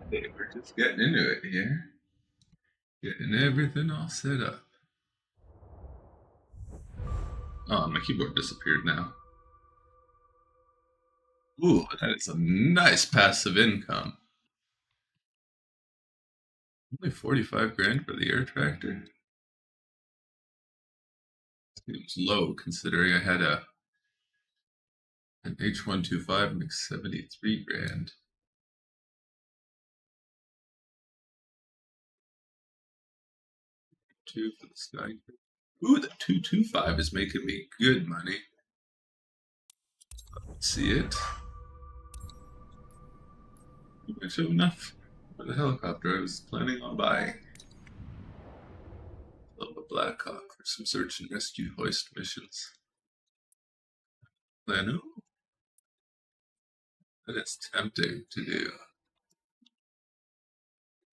Hey, we're just getting into it here. Getting everything all set up. Oh, my keyboard disappeared now. Ooh, that is a nice passive income. Only 45 grand for the air tractor. Seems low considering I had an H125 makes 73 grand. Two for the sky. Ooh, the 225 is making me good money. Let's see it. I show enough for the helicopter I was planning on buying. Love a Blackhawk for some search and rescue hoist missions. Lanu? That is tempting to do.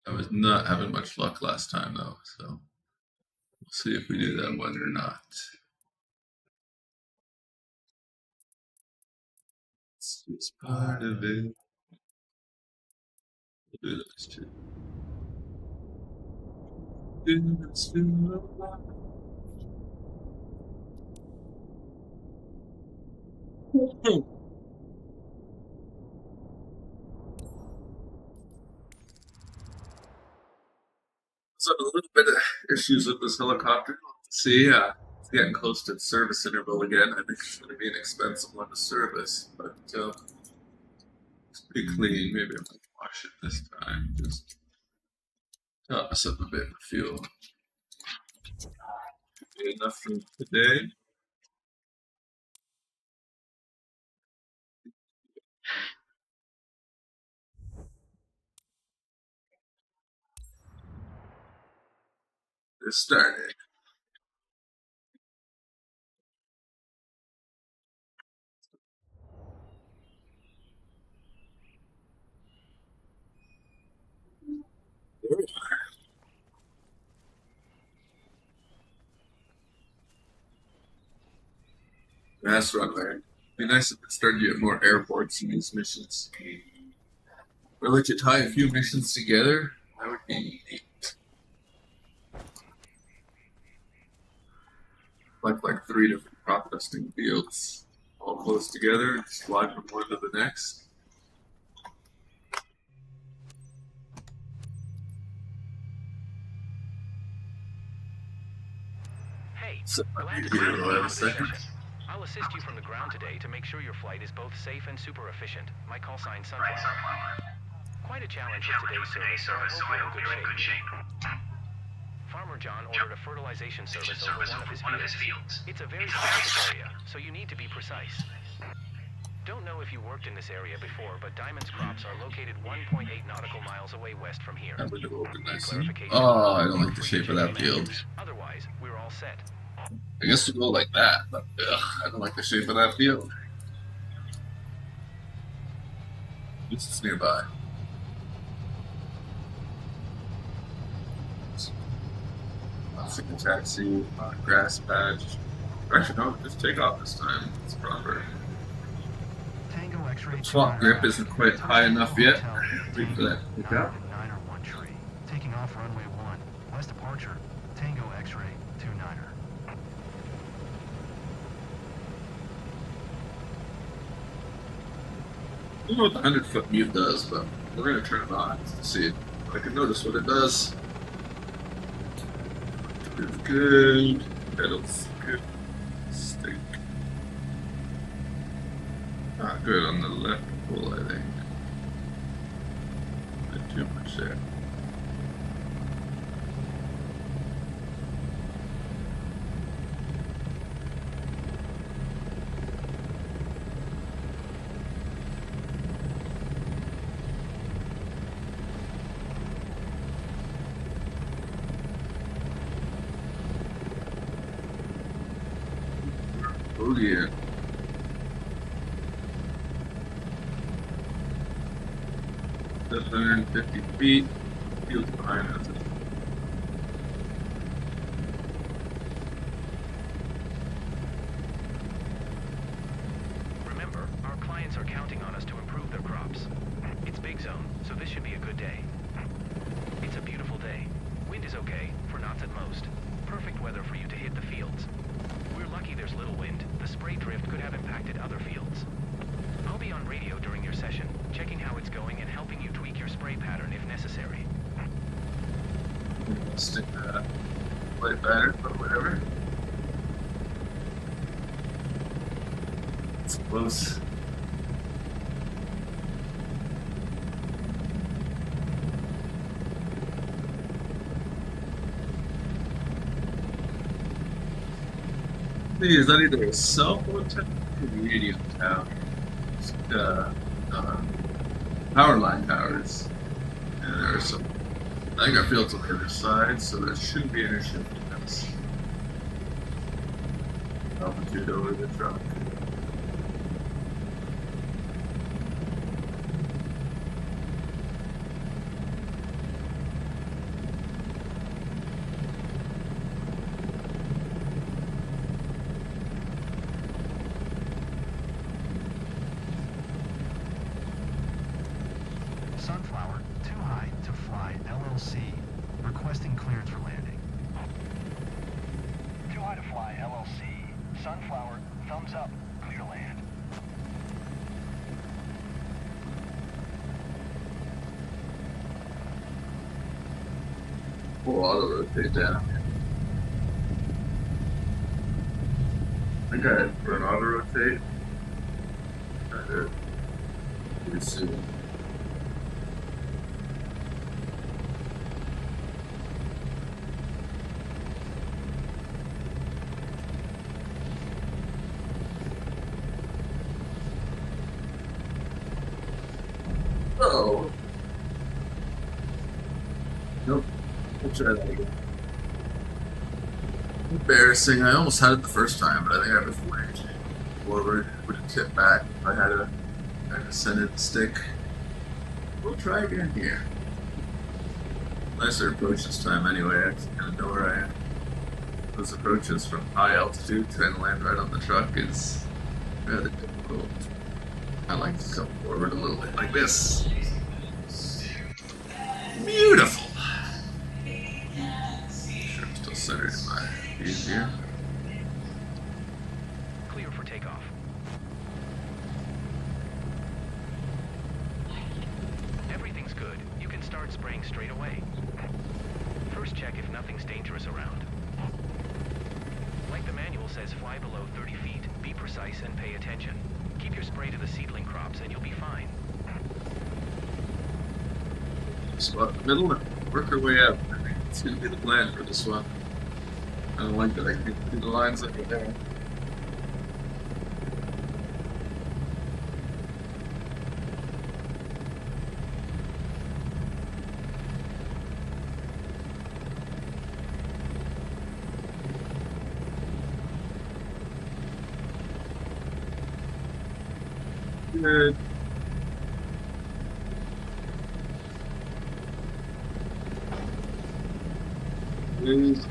I was not having much luck last time though, so we'll see if we do that one or not. It's just part of it. We'll do those two. So a little bit of issues with this helicopter. See, it's getting close to the service interval again. I think it's going to be an expensive one to service, but it's pretty clean. Maybe I might wash it this time. Just top us up a bit of fuel. Should be enough for today. It started. There we are. Mass runway. Be nice if it started you at more airports in these missions. Or let you tie a few missions together. That would be neat. Like 3 different crop dusting fields all close together and just fly from one to the next. Hey, So, glad to see here, you we'll have on a the second. session. I'll assist you from the ground today to make sure your flight is both safe and super efficient. My call sign Sunflower. Quite a challenge with today's service, so I hope you're in good shape. Farmer John ordered a fertilization service over one of his fields. It's a very specific area, so you need to be precise. Don't know if you worked in this area before, but Diamond's crops are located 1.8 nautical miles away west from here. That window will open nicely. Clarification. Oh, I don't like the shape of that field. Otherwise, we're all set. I guess we'll go like that, but I don't like the shape of that field. This is nearby. Single taxi, grass patch. Actually, no, just take off this time. It's proper. Tango X-ray. Swap grip isn't quite high enough yet. Wait for that to pick up. 9er 1 tree. Taking off runway 1. West departure. Tango X-ray 29er. I don't know what the 100-foot mute does, but we're going to turn it on to see if I can notice what it does. It's good. Pedals good. Stick. Not good on the left pull, I think. A bit too much there. Oh yeah. That's 150 feet. Feels behind us. Remember, our clients are counting on us to improve their crops. It's big zone, so this should be a good day. It's a beautiful day. Wind is okay, for knots at most. Perfect weather for you to hit the fields. We're lucky there's little wind. The spray drift could have impacted other fields. I'll be on radio during your session, checking how it's going and helping you tweak your spray pattern if necessary. Stick that light better, but whatever. It's close. Is that either a cell phone tower or radio tower? Power line towers. And there are some. I think our field's on the other side, so there shouldn't be an issue. That's altitude over the truck. Sunflower, too high to fly LLC. Requesting clearance for landing. Too high to fly LLC. Sunflower, thumbs up. Clear land. We'll auto rotate down. I got it for an auto rotate. Try to do soon. Oh. Nope. We'll try that again. Embarrassing. I almost had it the first time, but I think I was flanked forward. Would have tipped back if I had a descended stick. We'll try again here. Nicer approach this time anyway. I kind of know where I am. Those approaches from high altitude to then land right on the truck is rather difficult. I like to come forward a little bit like this. Beautiful. Sure, I'm still centered in my view here. Clear for takeoff. Everything's good. You can start spraying straight away. First check if nothing's dangerous around. Like the manual says, fly below 30 feet, be precise and pay attention. Keep your spray to the seedling crops and you'll be fine. Spot in the middle and work our way up. I think it's going to be the plan for this one. I don't like that I can do the lines that go down. Good. Please.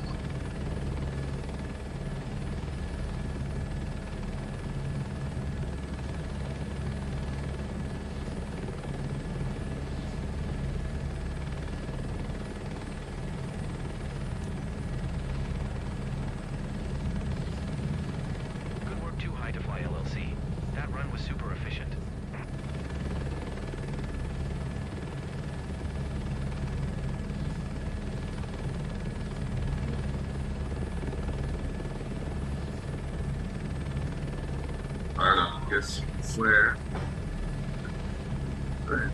Good work too high to fly LLC. That run was super efficient. I don't know, I guess flare. Right.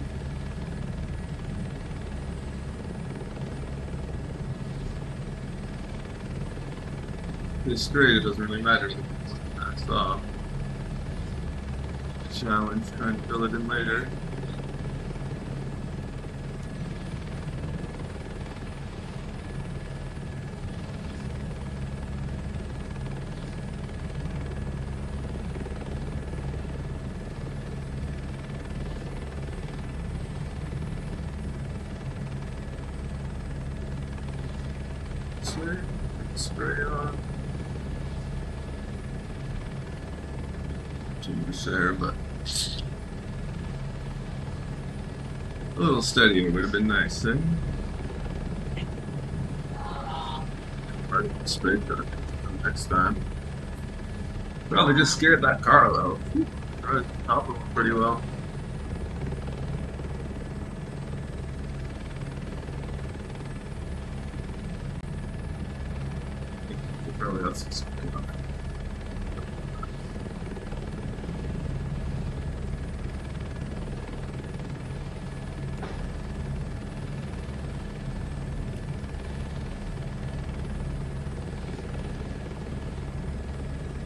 It's straight, it doesn't really matter. That's off. Challenge, trying to fill it in later. Spray on. Too much there, but A little steadier would have been nice, eh? Right, straight for next time. Well, they just scared that car though. Right, top of them pretty well. Probably has some speed on it.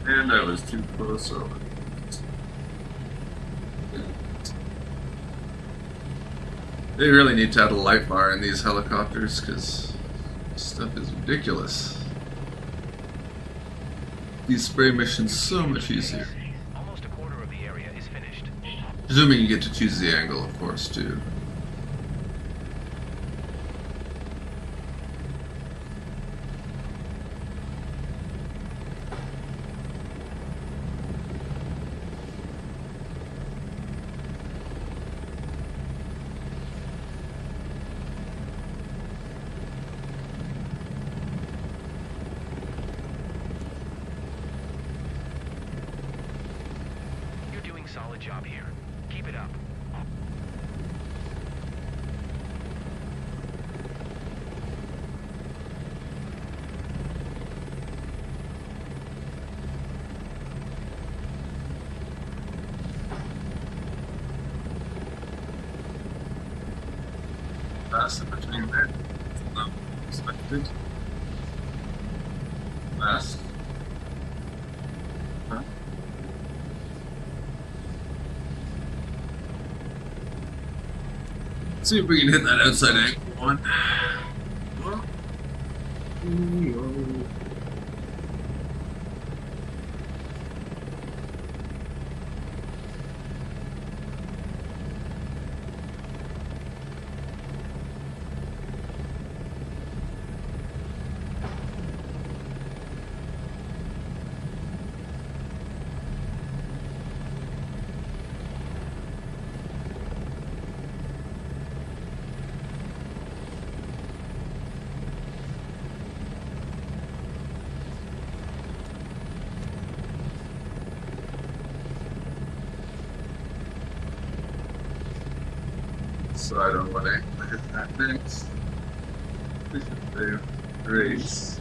And I was too close over. They really need to add a light bar in these helicopters because stuff is ridiculous. These spray missions so much easier. Almost a quarter of the area is finished. Presuming you get to choose the angle, of course, too. Solid job here. Keep it up. Fast in between there. Not expected. Fast. Huh? See if we can hit that outside angle one. So I don't want to hit that next. We should do race.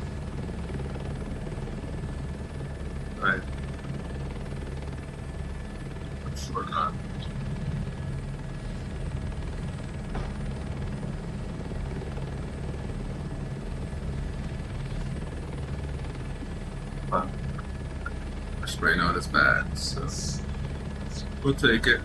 Right. I'm sure not. But our spray not as bad, so we'll take it.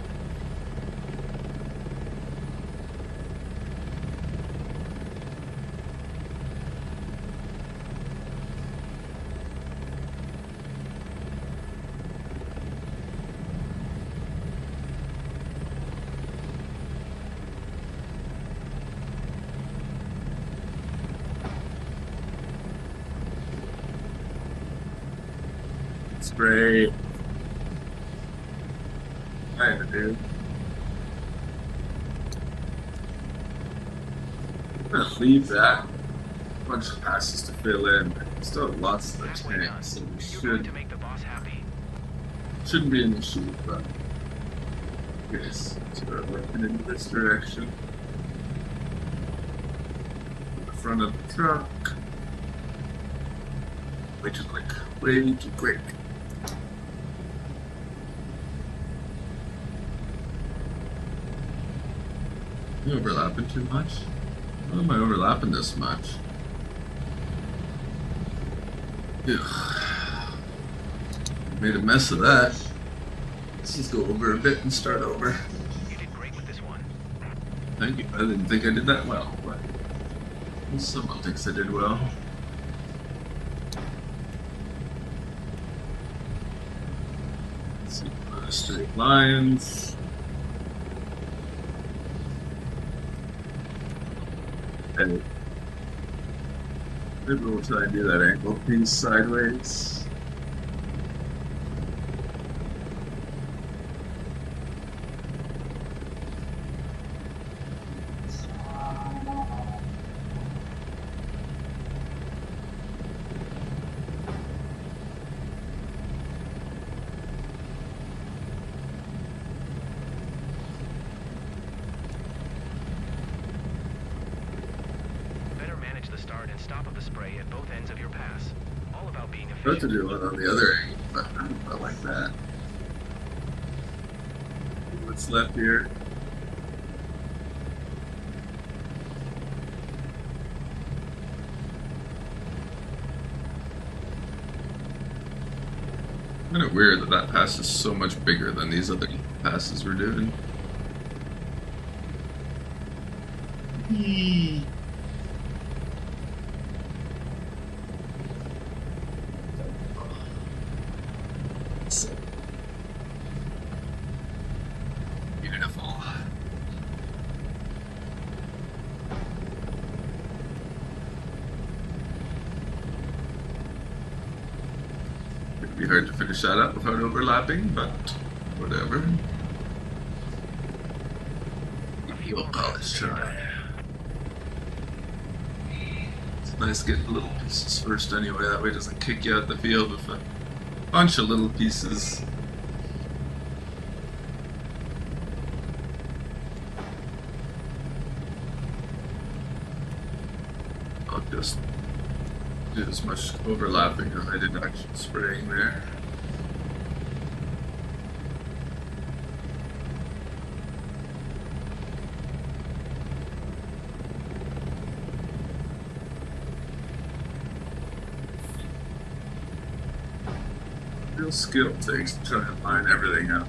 Spray. Kinda, dude. I'm gonna leave that. Bunch of passes to fill in. Still have lots of the Halfway done. tanks, so we You're going to should make the boss happy. shouldn't be an issue, but yes, start working in this direction. The front of the truck. Way too quick. Way too quick. Am I overlapping too much? Why am I overlapping this much? Ugh. Made a mess of that. Let's just go over a bit and start over. You did great with this one. Thank you. I didn't think I did that well, but someone thinks I did well. Let's see, straight lines. And maybe we'll try and do that angle piece sideways. manage the start and stop of the spray at both ends of your pass. All about being I'd love to efficient. do one on the other angle, but I don't know, like that. What's left here? Kind of weird that that pass is so much bigger than these other passes we're doing. Beautiful. It'd be hard to finish that up without overlapping, but whatever. We'll call this try. It's nice getting the little pieces first anyway, that way it doesn't kick you out the field with a bunch of little pieces. I'll just do as much overlapping as I did actually spraying there. Real skill takes to try and line everything up.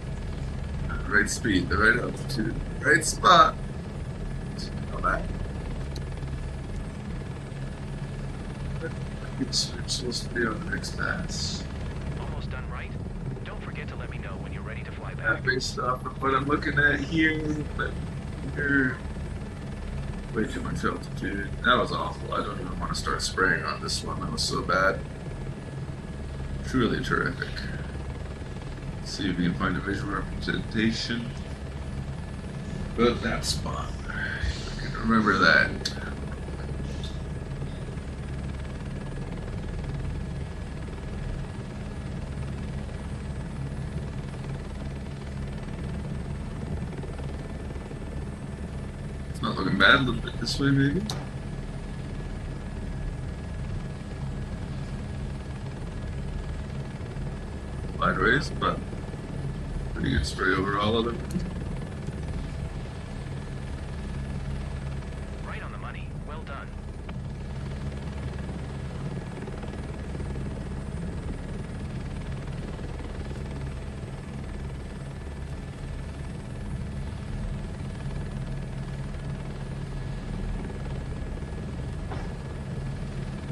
The right speed, the right altitude, the right spot. All that. It's supposed to be on the next pass. Almost done, right? Don't forget to let me know when you're ready to fly back. That based off of what I'm looking at here, but here, way too much altitude. That was awful. I don't even want to start spraying on this one. That was so bad. Truly terrific. Let's see if we can find a visual representation. But that spot. I can remember that. It's not looking bad. A little bit this way, maybe. Sideways, but pretty good spray overall of it. Right on the money. Well done.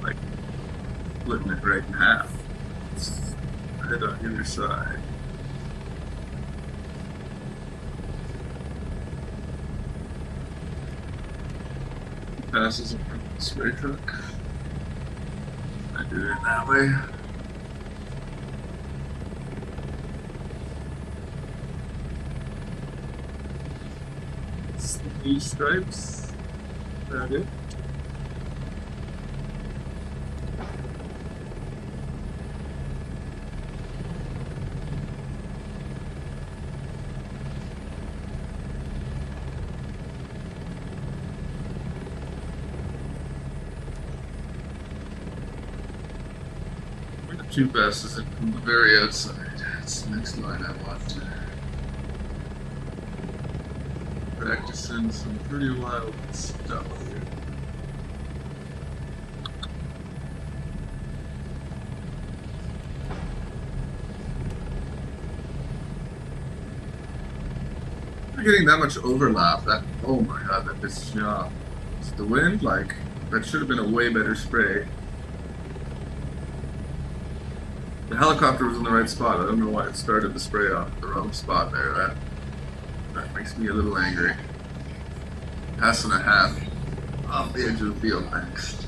Like splitting it right in half. Right on either side. Passes in front of the spray truck. I do it that way. These stripes. That it. Two passes in from the very outside. That's the next line I want to practicing some pretty wild stuff here. We're getting that much overlap. That, oh my god, that pisses me off. It's the wind, like, that should have been a way better spray. The helicopter was in the right spot. I don't know why it started the spray off at the wrong spot there. That makes me a little angry. Pass and a half off the edge of the field next.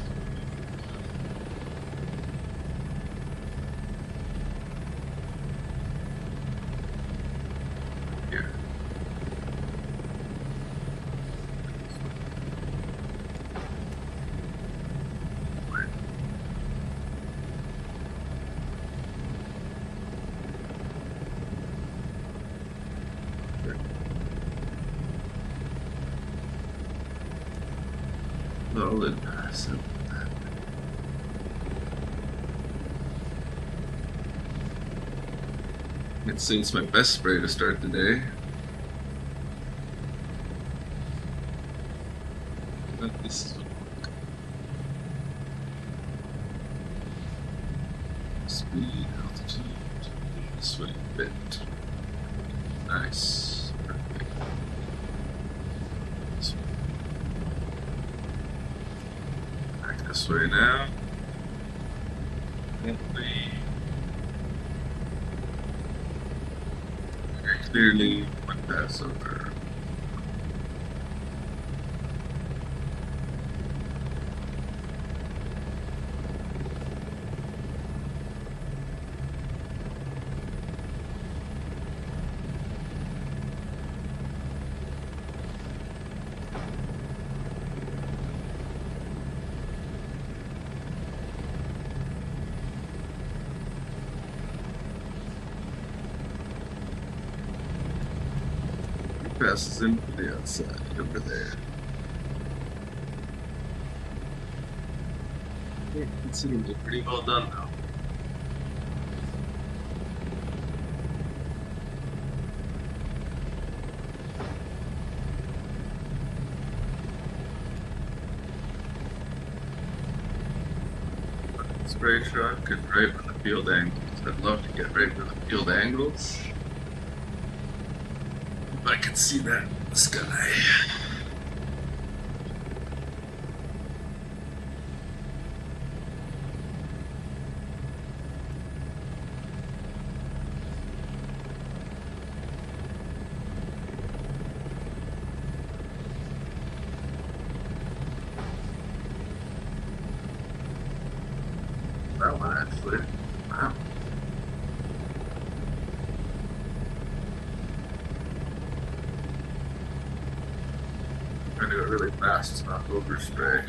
Here. solid. So it seems my best spray to start the day. But this is speed, altitude, swing bit. Nice. Perfect. Back this way now. Gently. Very clearly one pass over. Passes in from the outside over there. Considerably pretty well done though. Spray truck and right with the field angles. I'd love to get right with the field angles. I can see that in the sky. That one actually. Wow. Trying to go really fast, not overspray.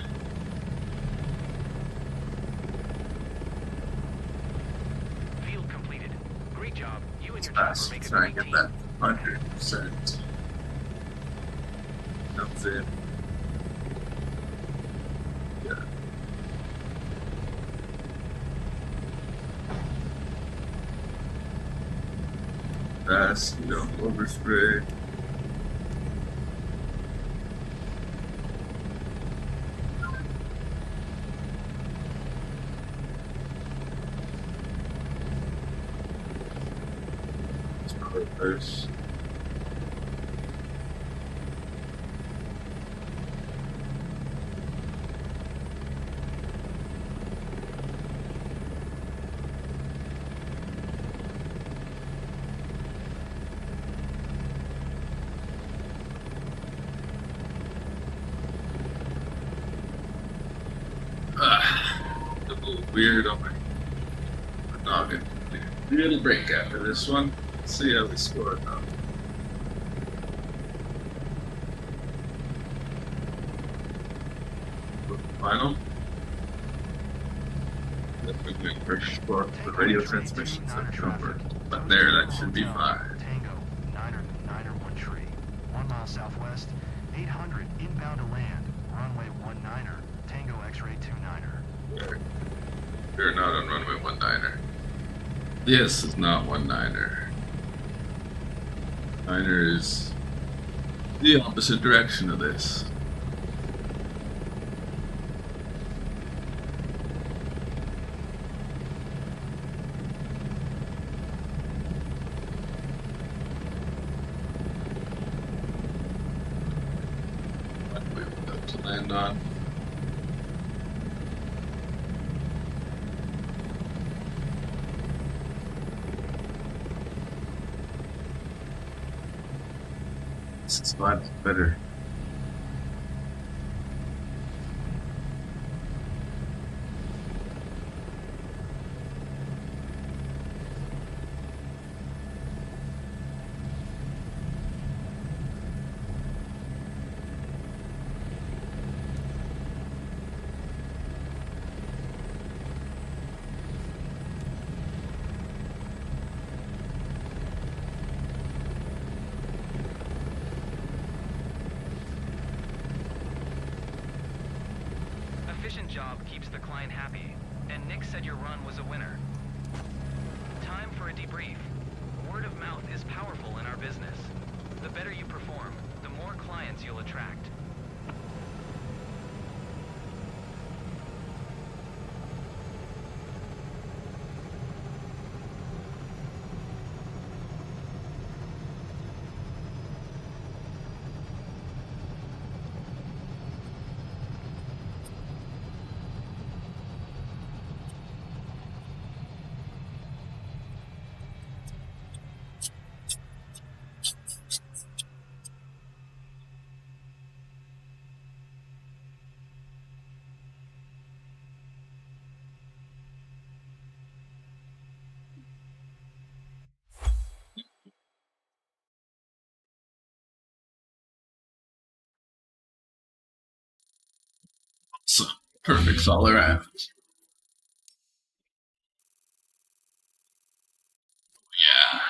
Field completed. Great job. You and It's your chopper fast. make a Try and great get team. that 100%. Comes in. Yeah. Fast, you don't overspray. It's probably first. A little weird on my noggin. Little break after this one. Let's see how we score now. Final. Definitely first score for the radio transmissions at Comfort. But there, that should be fine. Tango, Niner 1 tree. 1 mile southwest, 800 inbound to land. Runway 19er, Tango X-ray 29er. You're not on runway 19er. This is not 19er. 9er is the opposite direction of this. Runway we have to land on. This is much better. consistent job keeps the client happy, and Nick said your run was a winner. Time for a debrief. Word of mouth is powerful in our business. The better you perform, the more clients you'll attract. So, perfect all around. Yeah.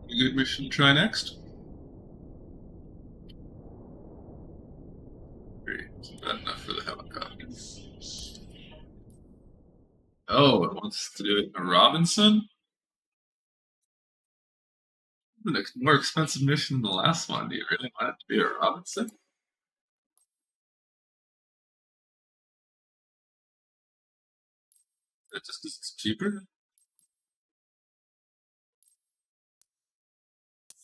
A good mission to try next. Great. Not enough for the helicopter. Oh, it wants to do it in a Robinson? An more expensive mission than the last one. Do you really want it to be a Robinson? That just because it's cheaper?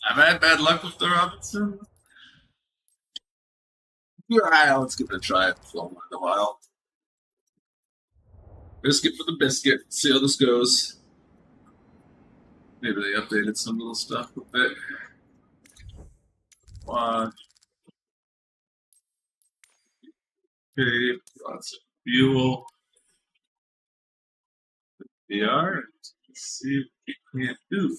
I've had bad luck with the Robinson. Yeah, let's give it a try. I've flown one in a while. Biscuit for the biscuit. See how this goes. Maybe they updated some little stuff with it. Okay, lots of fuel. VR. Let's see what we can do.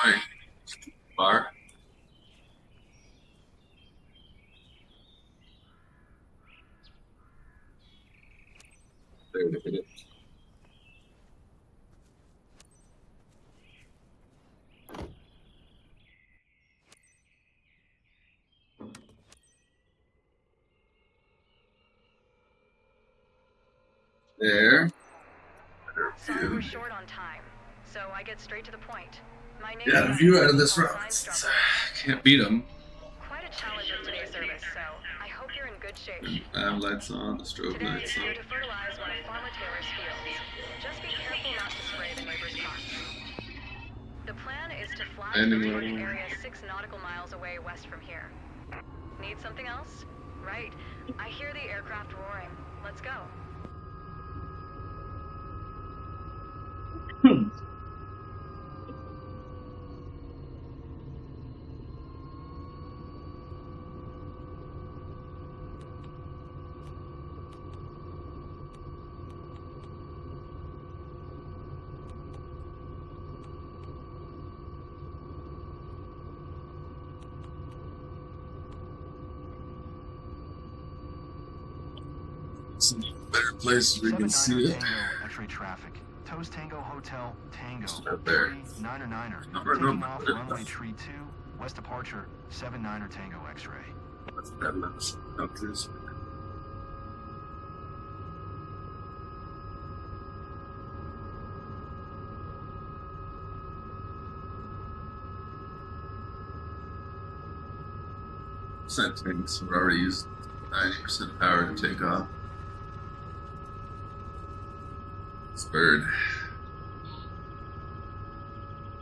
Annoying. Far. There we go. There. Better Sorry we're view. short on time, so I get straight to the point. My name Yeah, the is view out of this Call route. sign It's, Strumper. can't beat them. Quite a challenge of today's service, so I hope you're in good shape. Nav lights on, the strobe Today, lights you're on. to fertilize one of Farmer Taylor's fields. Just be careful not to spray the neighbor's crops. The plan is to fly to the Anyway. target area 6 nautical miles away west from here. Need something else? Right. I hear the aircraft roaring. Let's go. It's in a better place where we can see it. Tango, X-ray traffic. Toes Tango Hotel, Tango. Just right there. 3 Niner Niner. Number Taking number. off runway tree 2, west departure, 7 Niner Tango X-ray. That's that lens. Up to this. Tanks have already used 90% power to take off. This bird.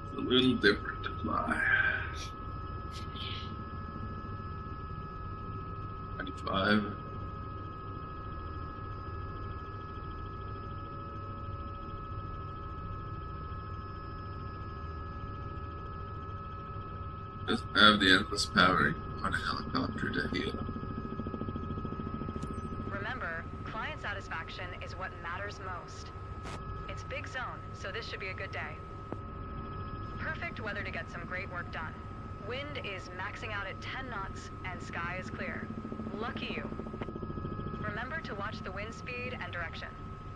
It's a little different to fly. 95. Doesn't have the endless power on a helicopter to heal. Remember, client satisfaction is what matters most. It's big zone, so this should be a good day. Perfect weather to get some great work done. Wind is maxing out at 10 knots, and sky is clear. Lucky you. Remember to watch the wind speed and direction.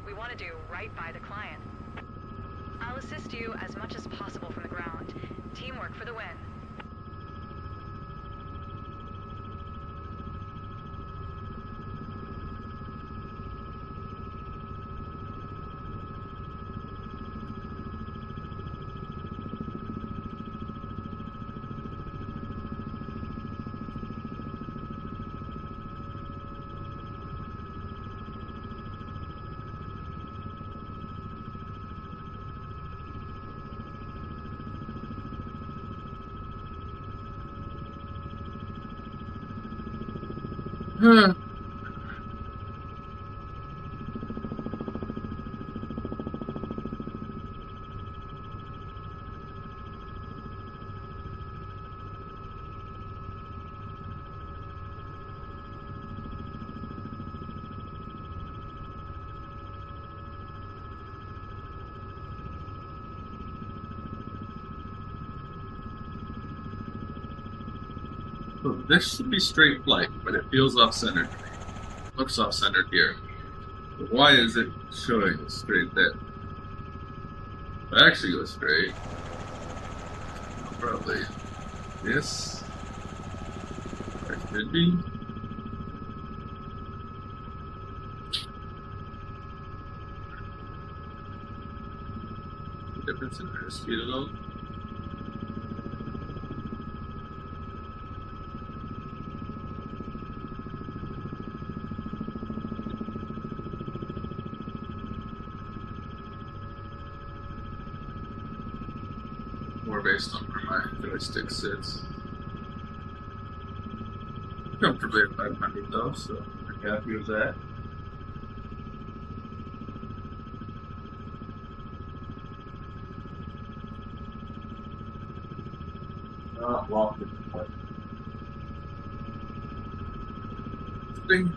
We want to do right by the client. I'll assist you as much as possible from the ground. Teamwork for the win. This should be straight flight, but it feels off-centered to me. Looks off-centered here. But why is it showing straight there? If I actually go straight, probably this. Or it should be. Difference in airspeed at all? More based on where my joystick sits. Comfortably at 500 though, so pretty happy with that. Walking. Ding.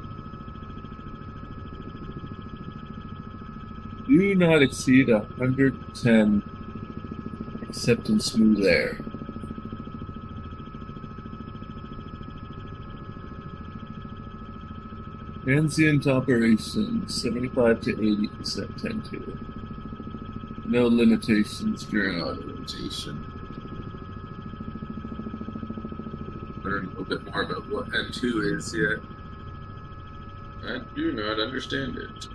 Do not exceed 110 except in smooth air. Transient operation 75 to 80% tend to. No limitations during auto rotation. Learn a little bit more about what N2 is yet. I do not understand it.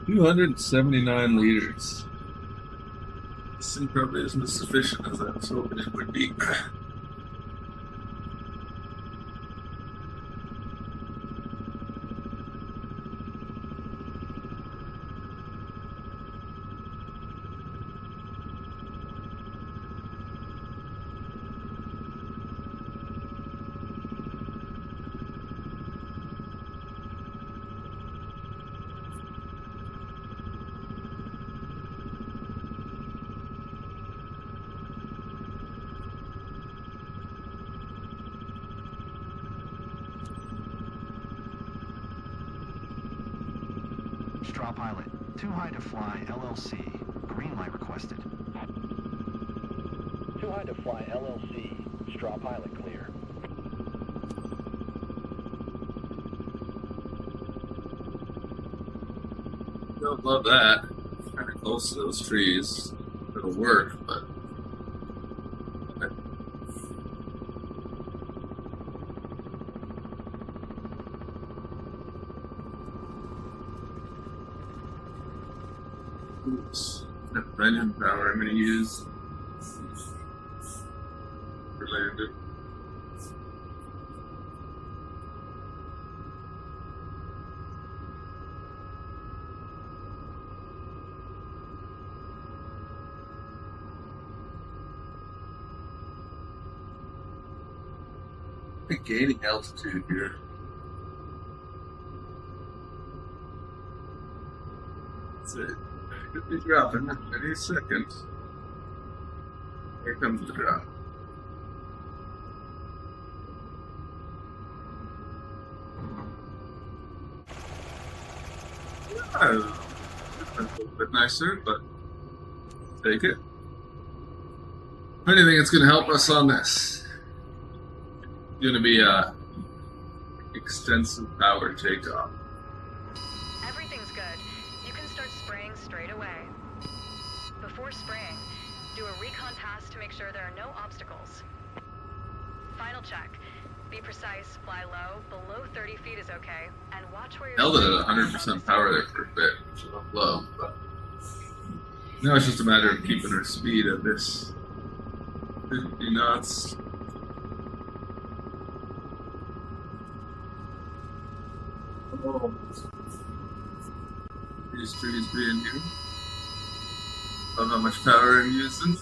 279 liters. This thing probably isn't as sufficient as I was hoping it would be. Straw Pilot, too high to fly LLC. Green light requested. Too high to fly LLC. Straw Pilot clear. Don't love that. Kind of close to those trees. It'll work, but. Oops. That engine power I'm going to use for landing. I think gaining altitude here. That's it. Could be dropping any second. Here comes the drop. A little bit nicer, but take it. Anything that's going to help us on this. Going to be a extensive power takeoff. Everything's good. You can start spraying straight away. Before spraying, do a recon pass to make sure there are no obstacles. Final check. Be precise, fly low, below 30 feet is okay, and watch where you're Held it at spraying 100% power there for a bit, which is low, but now it's just a matter of keeping our speed at this 50 knots. Oh. These trees being here. Don't know how much power I'm using.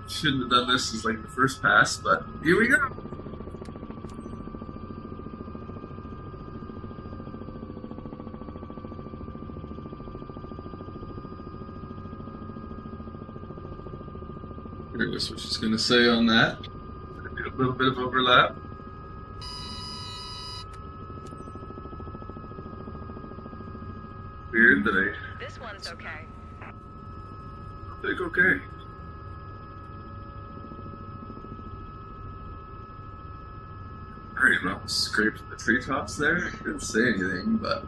Shouldn't have done this as like the first pass, but here we go. Here's what she's going to say on that. Gonna do a little bit of overlap. Weird that This one's okay. I think okay. Alright, well, scraped the treetops there. Didn't say anything, but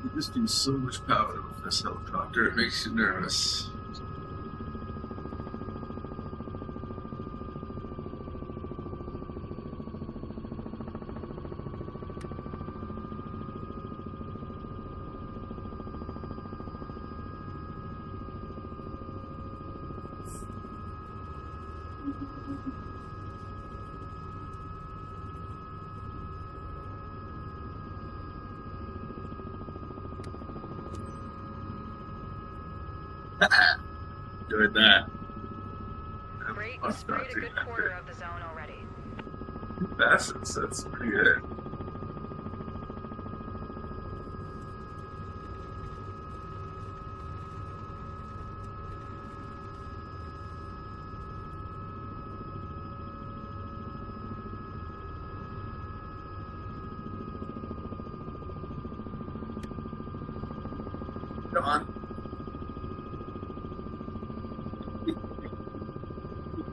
you just use so much power with this helicopter, it makes you nervous. Enjoyed that. Great, you sprayed a good quarter of the zone already. Facets, that's pretty good. Come on.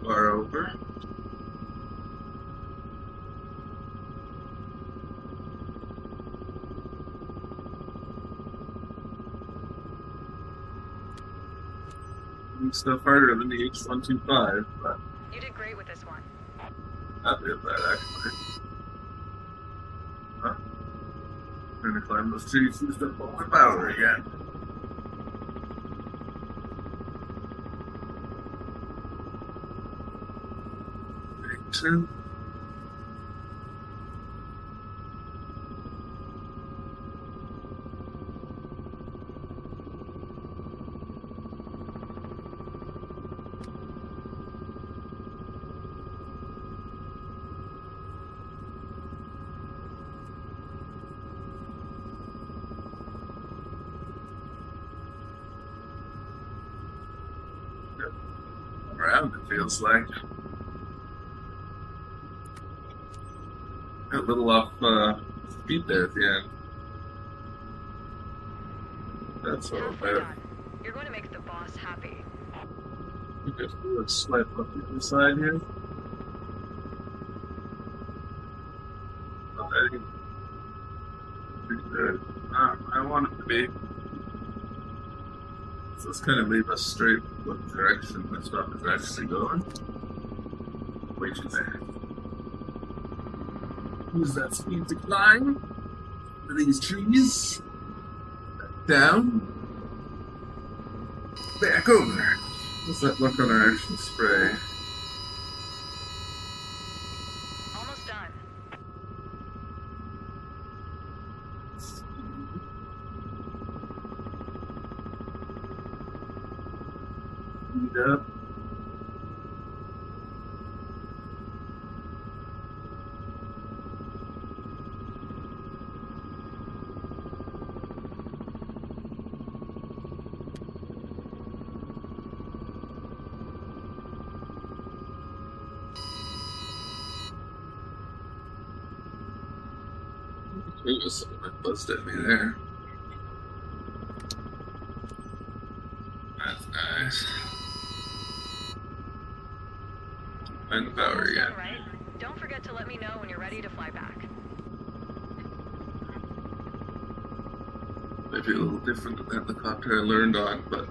Far over. Stuff harder than the H125, but You did great with this one. Not real bad, actually. Huh? Trying to climb those trees, use up all my power again. Big turn. Around, it feels like. Got a little off speed there at the end. That's all Halfway better. done. You're going to make the boss happy. Let's swipe up the other side here. Okay. Pretty good. I want it to be. So let's kind of leave us straight what direction the stuff is actually going. Way too bad. Use that speed to climb for these trees. Back down. Back over. How's that look on our actual spray? Almost done. Speed up. Ooh, someone buzzed at me there. That's nice. Find the power Almost again. done, right? Don't forget to let me know when you're ready to fly back. Maybe a little different than the helicopter I learned on, but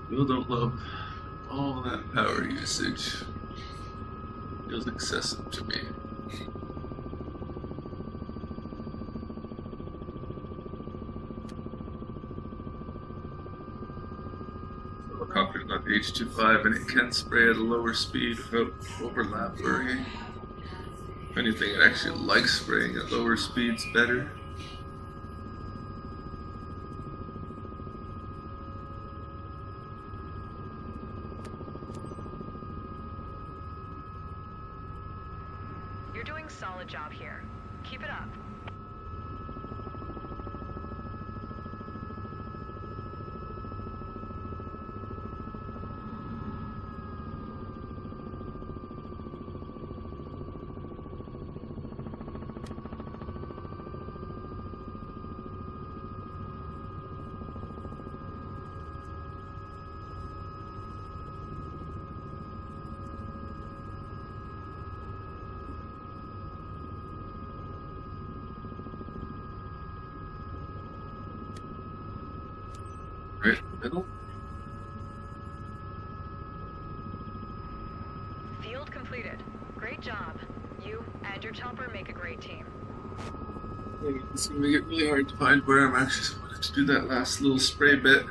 still don't love all that power usage. Feels excessive to me. Helicopter's got the H-25 and it can spray at a lower speed without overlap worrying. If anything, it actually likes spraying at lower speeds better. You're doing a solid job here. Keep it up. Right in the middle. Field completed. Great job. You and your chopper make a great team. It's going to get really hard to find where I'm actually wanted to do that last little spray bit.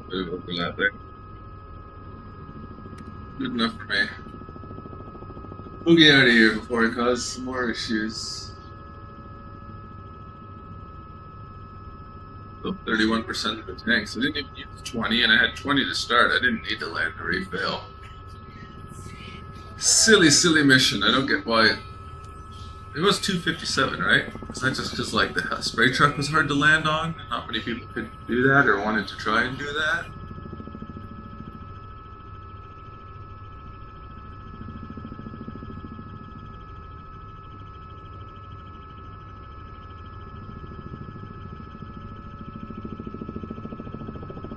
Bit of overlap there. Good enough for me. We'll get out of here before I cause some more issues. So 31% of the tanks. I didn't even use 20, and I had 20 to start. I didn't need to land the refill. Silly, silly mission. I don't get why. It was 257, right? Is that just because like the spray truck was hard to land on? Not many people could do that or wanted to try and do that.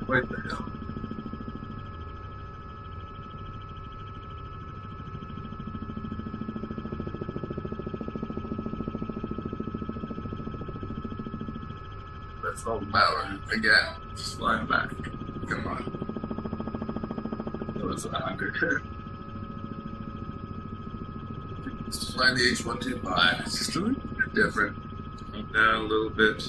What the hell? That's all power. Again, just flying back. Come on. That was 100. Just flying the H125. It's just a little bit different. Come down a little bit.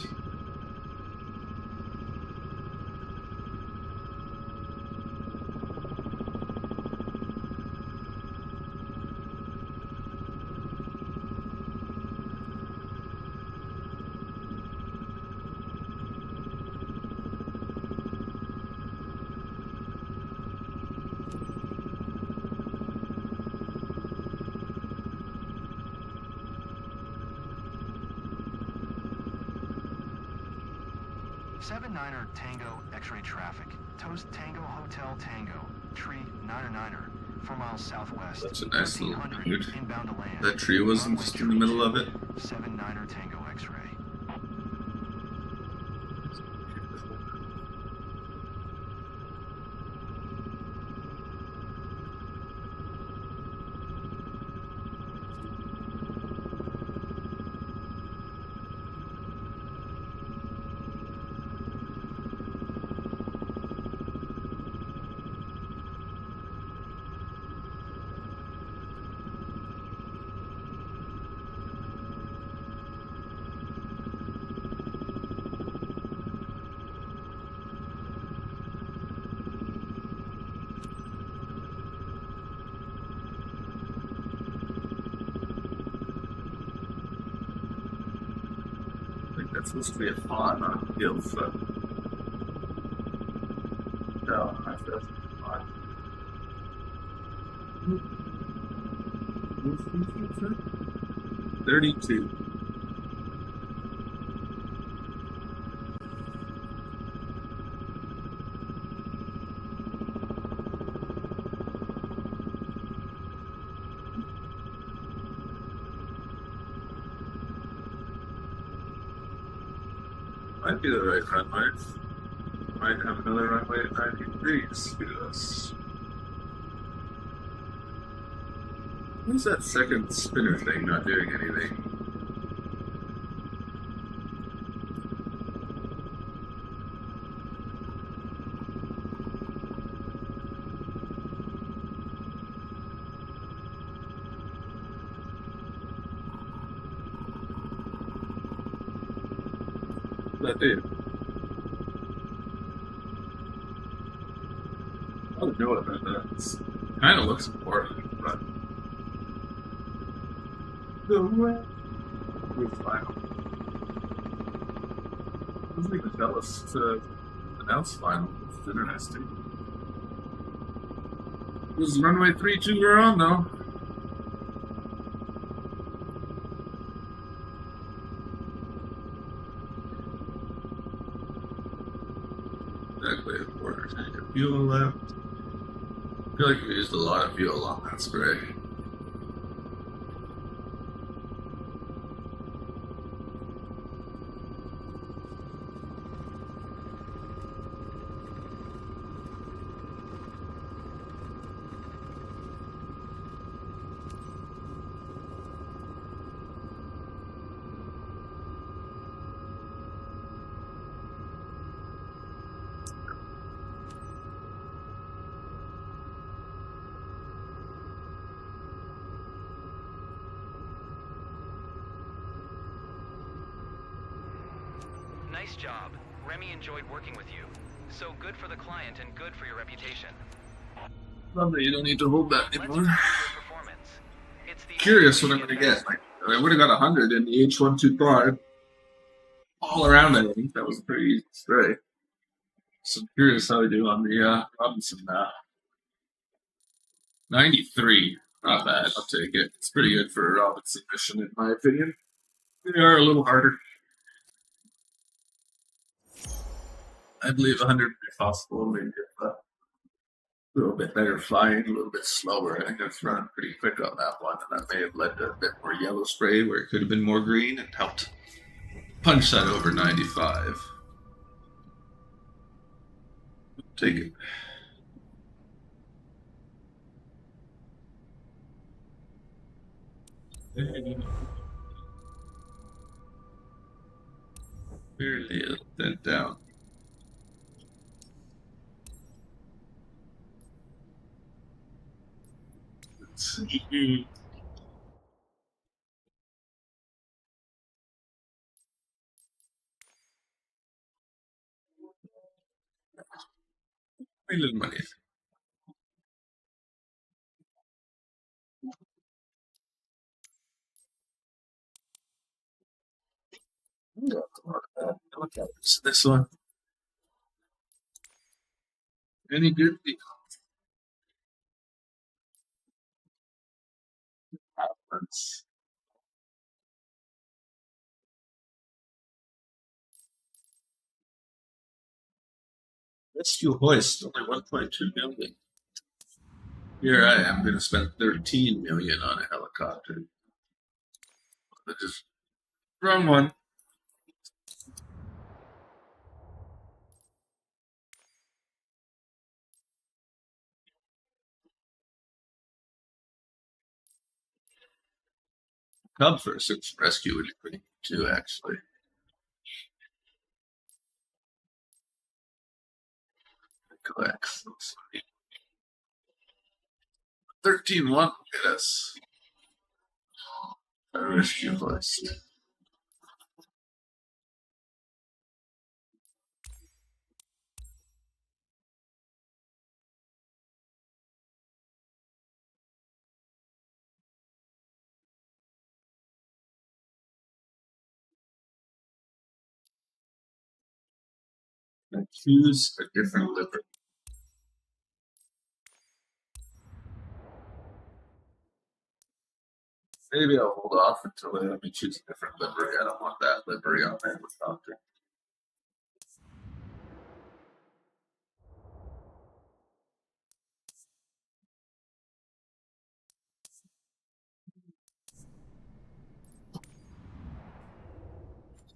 Seven Niner Tango X-ray traffic. Toast Tango Hotel Tango. Tree Niner Niner. 4 miles southwest. That's a nice little 1300 dude. inbound to land. That tree wasn't Runway just in the middle of it. 7 Niner Tango X-ray. I think that's supposed to be a fawn, not a gill foot. No, that's a fawn. 32. Might be the right runway. Might have another runway at 90 degrees to us. Who's that second spinner thing not doing anything? What's that do? I don't know about that. It kind of looks important, but no way. We're final. Doesn't even tell us to announce final. It's interesting. This is runway 32 we're on though. Exactly a quarter tank of fuel left. I feel like we used a lot of fuel on that spray. Nice job. Remy enjoyed working with you. So good for the client and good for your reputation. Love that you don't need to hold that Let's anymore. review your performance. It's the Curious what I'm gonna get. Like, I would have got 100 in the H125. All around, I think that was a pretty easy spray. So I'm curious how they do on the Robinson now. 93. Not bad. I'll take it. It's pretty good for a Robinson mission, in my opinion. They are a little harder. I believe 100 would be possible. Maybe a little bit better flying, a little bit slower. I think I was running pretty quick on that one, and that may have led to a bit more yellow spray where it could have been more green and helped punch that over 95. Take it. Barely that down. Let's see. A little money. This one. Any good? Let's rescue hoist. Only 1.2 million. Here I am going to spend 13 million on a helicopter. Just wrong one. Cub for a search and rescue would be pretty good too, actually. Collects. 13-1. Yes. A rescue hoist. And choose a different liver. Maybe I'll hold off until they let me choose a different livery. I don't want that livery on my helicopter.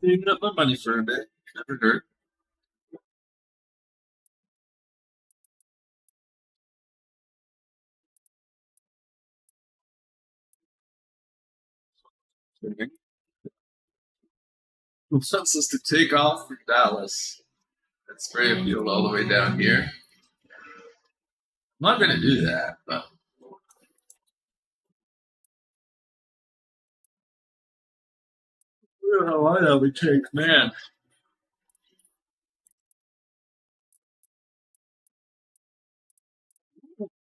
Saving up my money for a bit. Never hurt. Who wants us to take off from Dallas and spray a field all the way down here? I'm not going to do that, but how long that would take, man.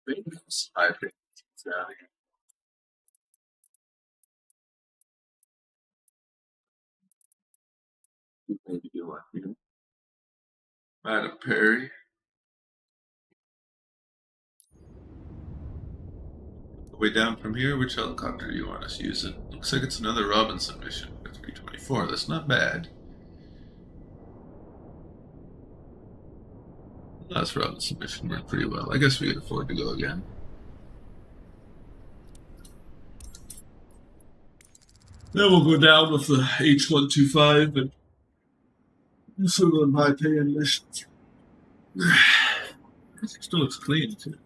I think it's down here. Maybe do one here. Madam Perry. Way down from here, which helicopter do you want us using? Looks like it's another Robinson mission for 324. That's not bad. The last Robinson mission went pretty well. I guess we could afford to go again. Then we'll go down with the H-125 and some of the high-paying missions. Still looks clean, too.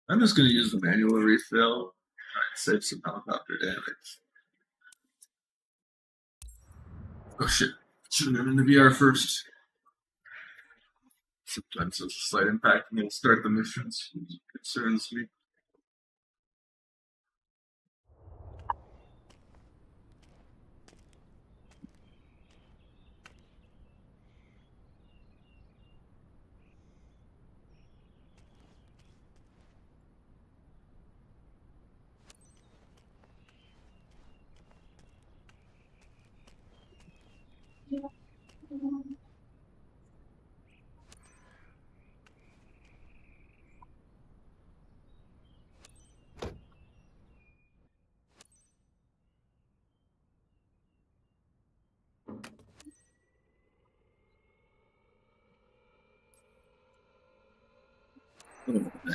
I'm just going to use the manual refill, try and save some helicopter damage. Oh shit, should have been in the VR first. Sometimes there's a slight impact and it'll start the missions. It concerns me.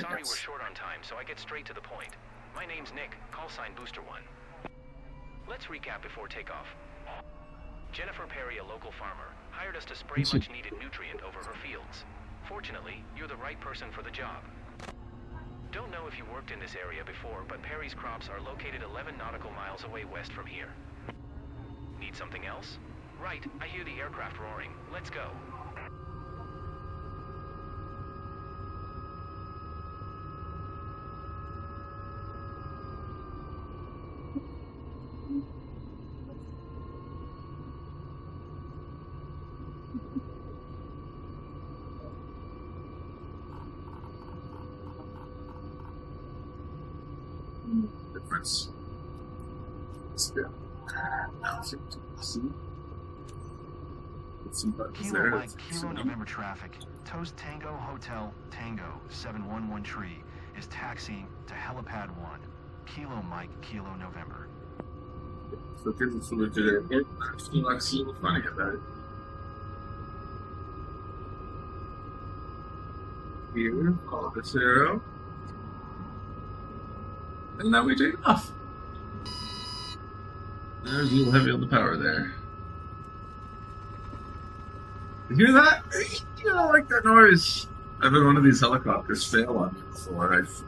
Sorry we're short on time, so I get straight to the point. My name's Nick, call sign Booster One. Let's recap before takeoff. Jennifer Perry, a local farmer, hired us to spray much-needed nutrient over her fields. Fortunately, you're the right person for the job. Don't know if if you worked in this area before, but Perry's crops are located 11 nautical miles away west from here. Need something else? Right, I hear the aircraft roaring. Let's go. Difference. Let's go. See? Let's see buttons Kilo there. Mike, Kilo November traffic. Toast Tango Hotel Tango 711 Tree is taxiing to Helipad 1. Kilo Mike, Kilo November. So this is sort of the airport. I feel like it's a little funny about it. Here, follow this arrow. And now we take off. There's a little heavy on the power there. You hear that? You don't like that noise. I've had one of these helicopters fail on me before. I've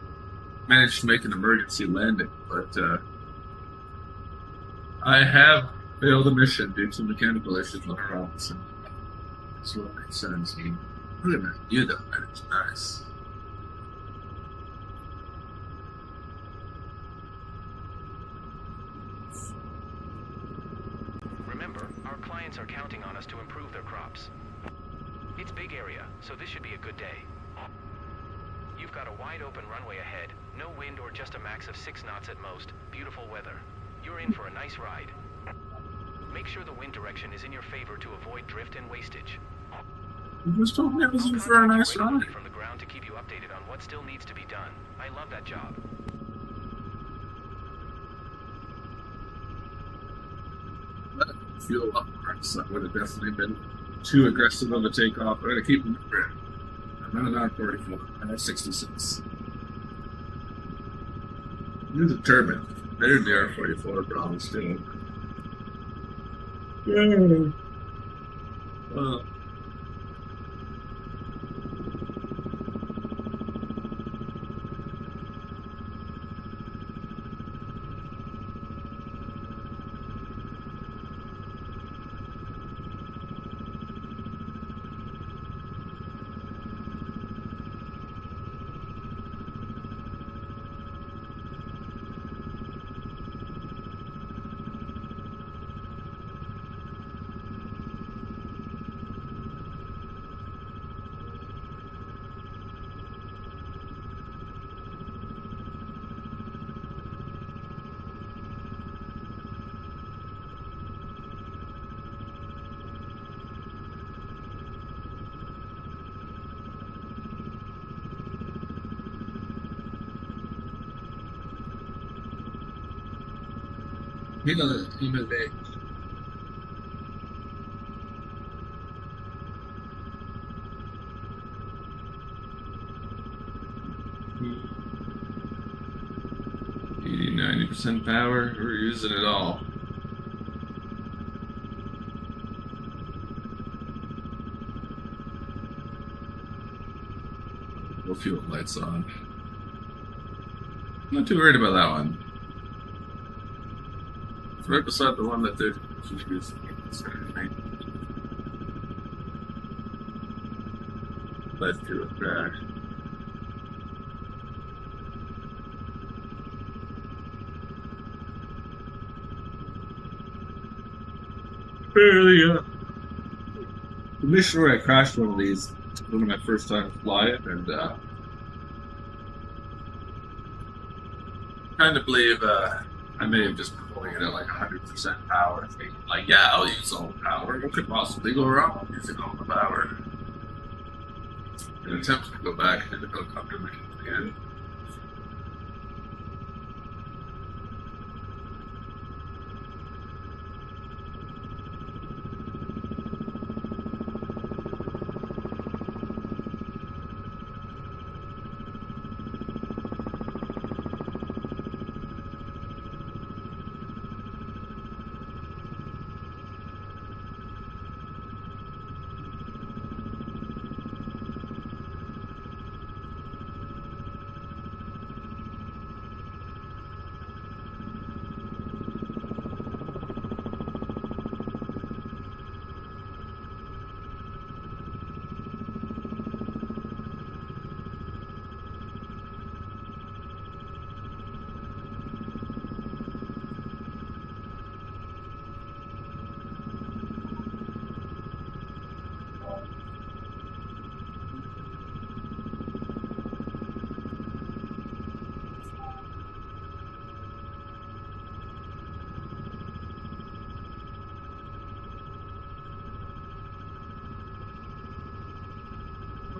managed to make an emergency landing, but I have failed a mission due to mechanical issues on our Robinson. That's what makes sense. Look at that view though, man. It's nice. Remember, our clients are counting on us to improve their crops. It's big area, so this should be a good day. You've got a wide open runway ahead, no wind or just a max of 6 knots at most, beautiful weather. You're in for a nice ride. Make sure the wind direction is in your favor to avoid drift and wastage. You just told me I was I'll in for a contact nice you regularly ride. from the ground to keep you updated on what still needs to be done. I love that job. Fuel up marks. That would have definitely been too aggressive of a takeoff. I gotta keep remembering. I'm not on 44. I'm at 66. Use a turbine. Better than the R-44 probably still. Yeah. Well. You know the human being. Eighty, 90% power. We're using it all. We'll fuel lights on. Not too worried about that one. It's right beside the one that they're using. Let's do it back. The mission where I crashed one of these, one of my first time flying, and kind of believe I may have just been pulling it at like 100% power, thinking like, yeah, I'll use all the power. What could possibly go wrong using all the power? An attempt to go back into the helicopter mission again.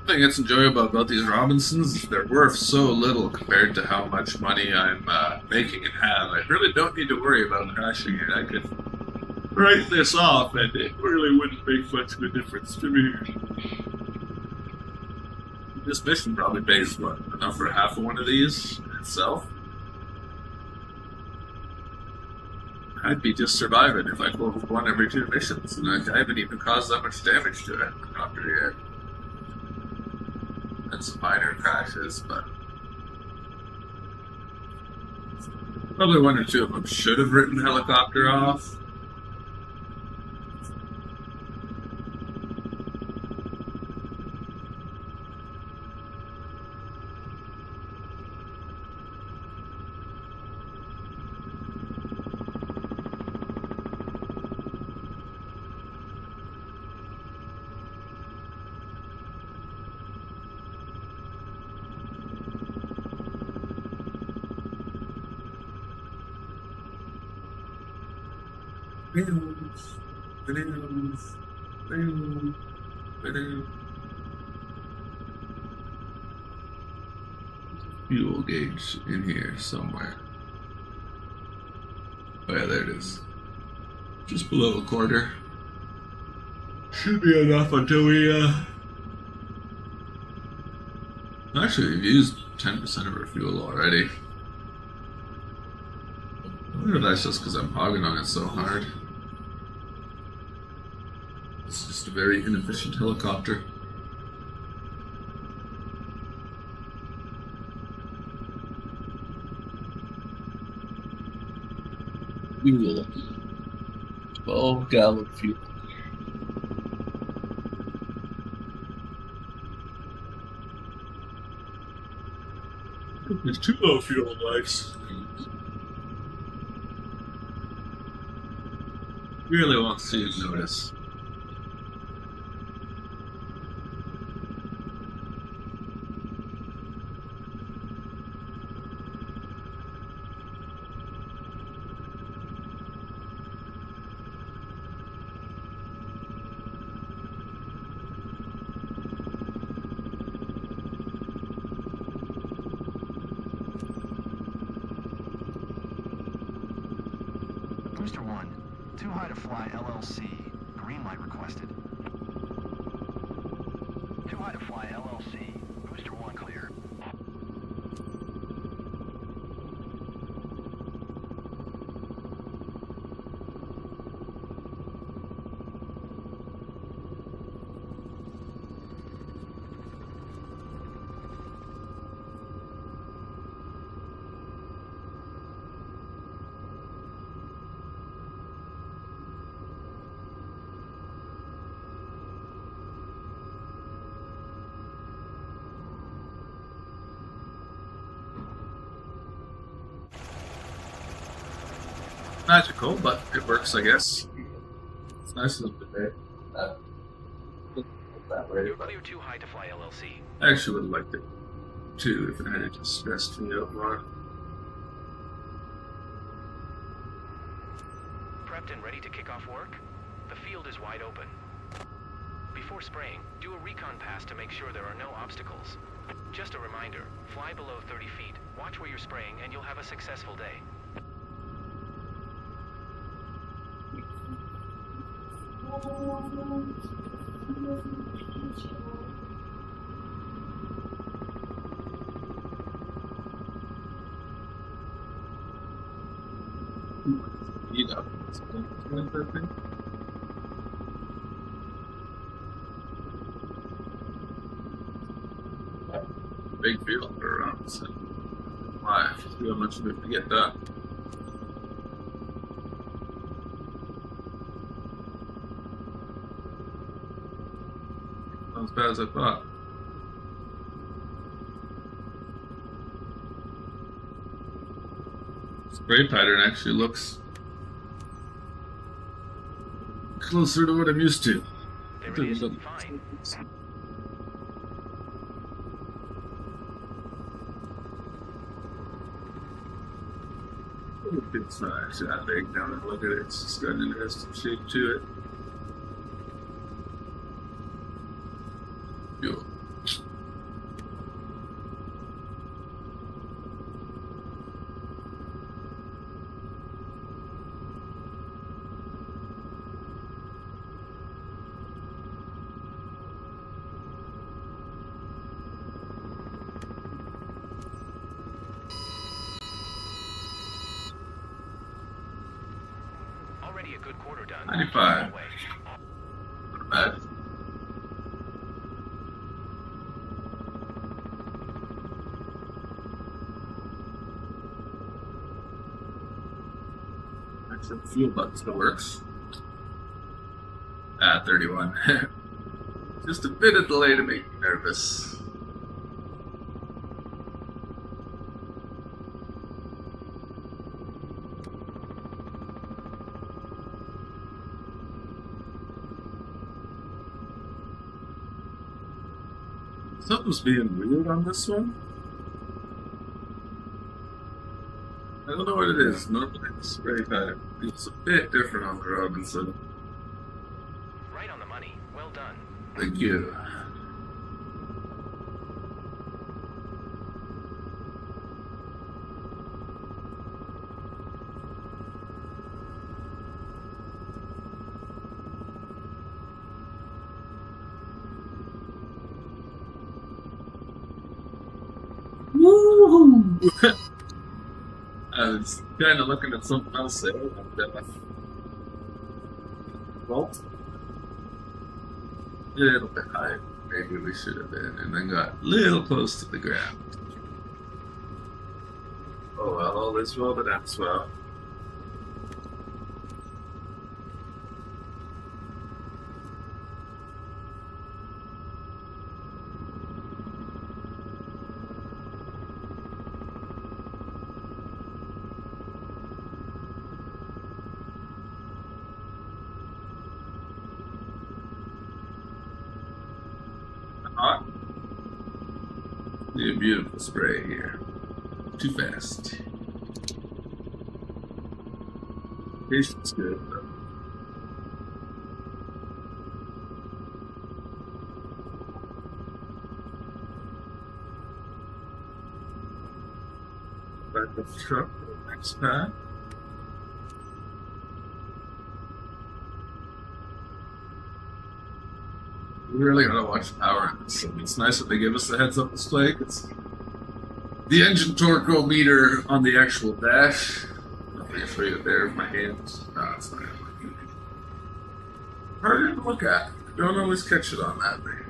thing that's enjoyable about these Robinsons is they're worth so little compared to how much money I'm making and have. I really don't need to worry about crashing it. I could write this off and it really wouldn't make much of a difference to me. This mission probably pays, what, enough for half of one of these in itself? I'd be just surviving if I pulled one every 2 missions, and I haven't even caused that much damage to it after yet. And some minor crashes, but probably 1 or 2 of them should have written helicopter off. Fuel gauge in here somewhere. Oh yeah, there it is. Just below a quarter. Should be enough until we actually, we've used 10% of our fuel already. I wonder if that's just because I'm hogging on it so hard. It's just a very inefficient helicopter. Fuel. 12-gallon fuel. There's too low fuel lights. Really won't see you notice. Booster 1, too high to fly LLC. Green light requested. Too high to fly LLC. Booster 1 clear. Magical, but it works, I guess. It's nice of them today. That way, You're but clear too high to fly LLC. I actually would have liked it too if it hadn't just stressed me out more. Prepped and ready to kick off work? The field is wide open. Before spraying, do a recon pass to make sure there are no obstacles. Just a reminder, fly below 30 feet, watch where you're spraying, and you'll have a successful day. Eat up. Big field for runs. Why? See how much of it to get done. Not as bad as I thought. Spray pattern actually looks closer to what I'm used to. There it is. Fine. Good size. Yeah, big down and look at it. It's just got an interesting shape to it. Yo. a good quarter done. 95. Way. Not bad. Actually, the fuel button still works. 31. Just a bit of delay to make me nervous. Something's being weird on this one. I don't know what it is. Normally the spray type feels a bit different on the Robinson. Right on the money. Well done. Thank you. Woo! I was kind of looking at something else there. Well, a little bit high. Maybe we should have been, and then got a little close to the ground. Oh well, all is well that ends well. Hot. Yeah, beautiful spray here. Too fast. Patience good. Though. Back up the truck for the next pad. We really gotta watch the power on this. It's nice that they give us the heads up display. It's the engine torque-o-meter on the actual dash. Let me show you it there with my hands. No, it's not. Harder to look at. Don't always catch it on that thing.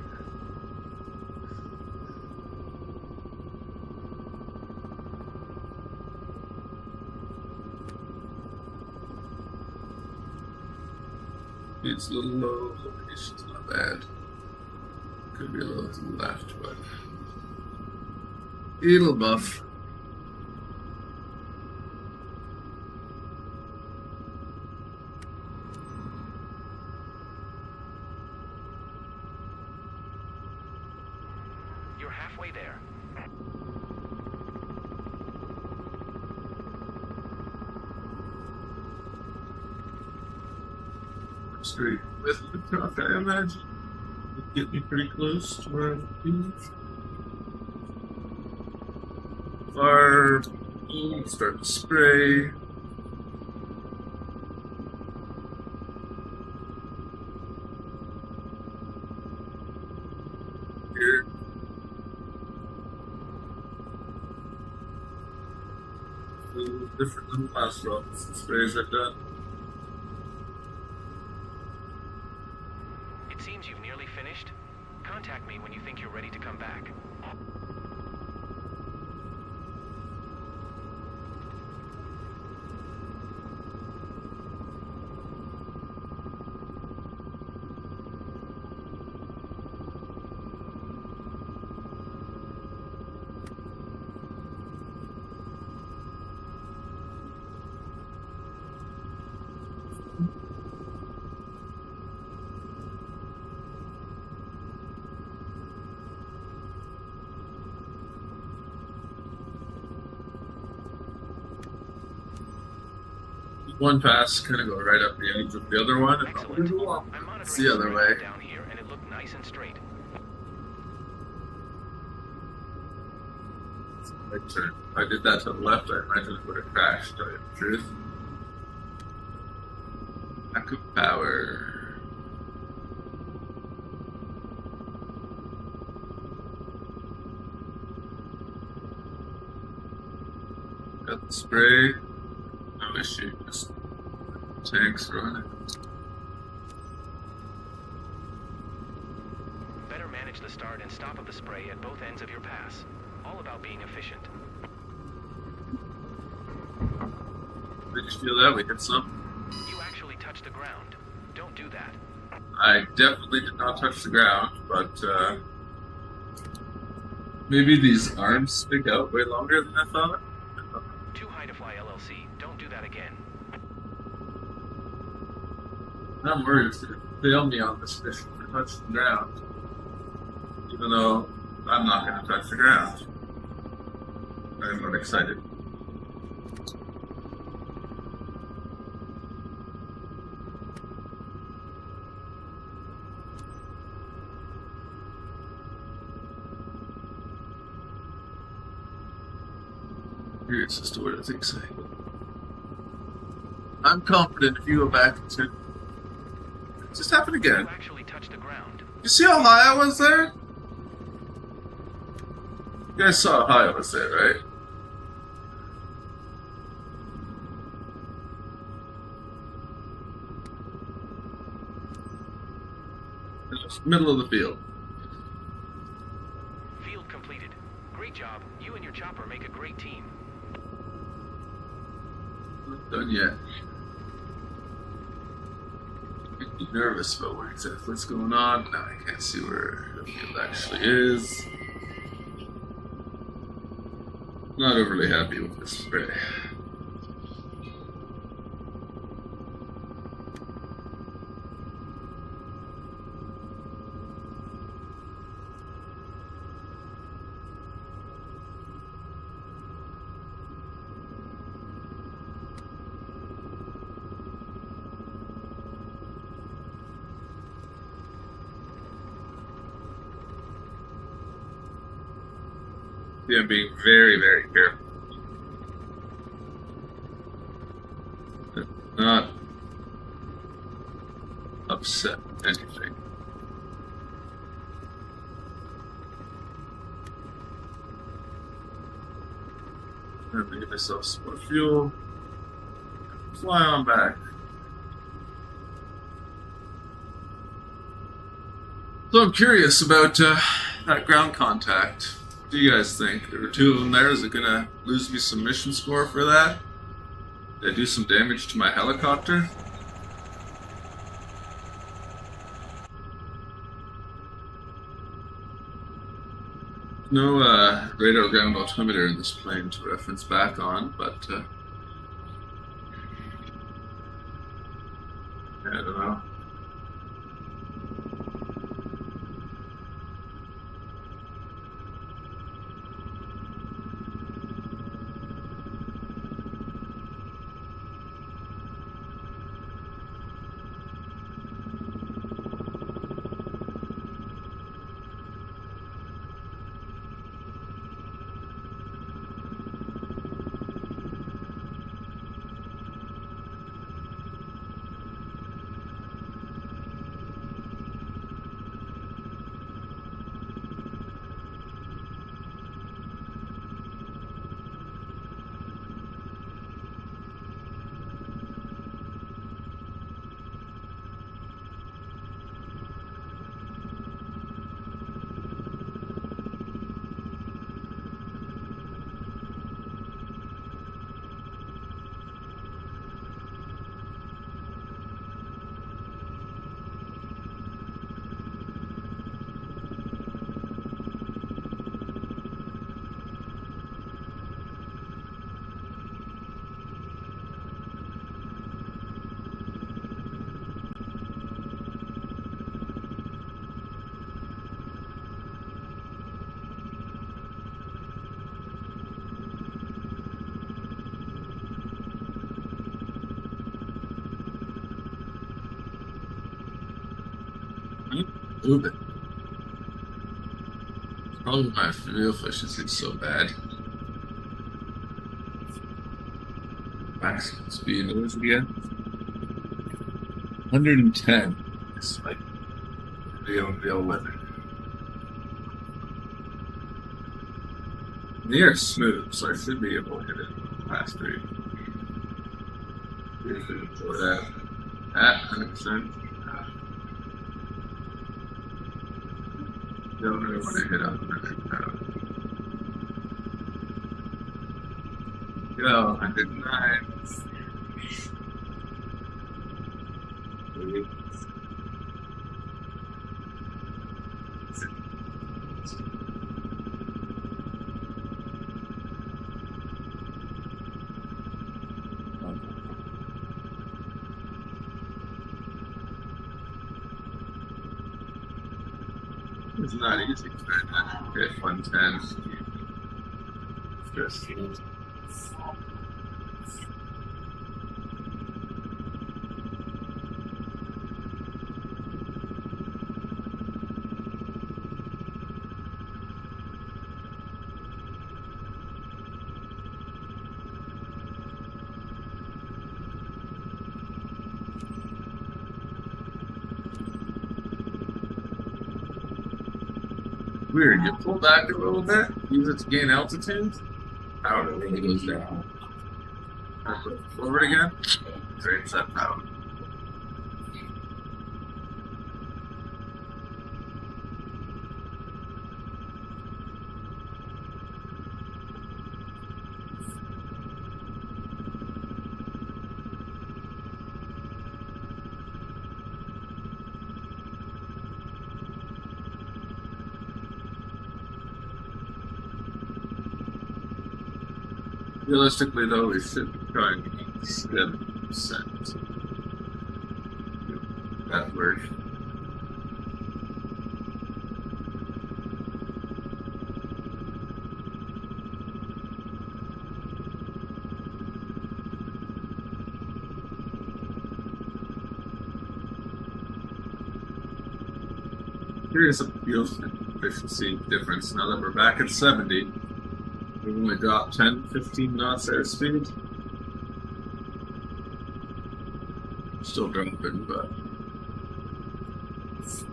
It's a little low. Location's not bad. Could be a little to the left, but it'll buff. You're halfway there. Straight with the truck, I imagine. It'd get me pretty close to where I'm being. Fire, start to spray. Here. A little different than the last Robinson sprays I've done. It seems you've nearly finished. Contact me when you think you're ready to come back. One pass, kind of go right up the edge of the other one, and Excellent. go up. I'm monitoring It's the other way. down here, and it looked nice and straight. Right turn. If I did that to the left, I imagine it would have crashed. To tell you the truth. Lack of power. Got the spray. No issue. Just tanks running. Better manage the start and stop of the spray at both ends of your pass. All about being efficient. Did you feel that? We hit some? You actually touched the ground. Don't do that. I definitely did not touch the ground, but maybe these arms stick out way longer than I thought. Too high to fly LLC. Don't do that again. I'm worried it's going to fail me on this mission for touching the ground, even though I'm not going to touch the ground. I'm not excited. Curious as to what I think say. I'm confident if you go back to. Just happened again. You actually touched the ground. You see how high I was there? You guys saw how high I was there, right? In the middle of the field. Field completed. Great job. You and your chopper make a great team. Not done yet. Make me nervous about where exactly what's going on. Now I can't see where the field actually is. Not overly happy with this spray. Yeah, being very, very careful. Not upset anything. I'm gonna give myself some more fuel. Fly on back. So I'm curious about that ground contact. What do you guys think? There were two of them there. Is it gonna lose me some mission score for that? Did I do some damage to my helicopter? No radar ground altimeter in this plane to reference back on, but I don't know. Move it. Probably my fuel efficiency is so bad. Max speed, what was it again? 110. It's like real limit. The air's smooth, so I should be able to hit it past 3. Pretty good for that. At 100%. Don't really want to hit 100. Go, 109. It's not easy trying to hit 110. Just weird. You pull back a little bit, use it to gain altitude. Power really goes down. Forward again. Straight set power. Realistically, though, we should be trying to get 7%. That works. Here's a fuel efficiency difference now that we're back at 70. We've only dropped 10, 15 knots airspeed. Still dropping, but it's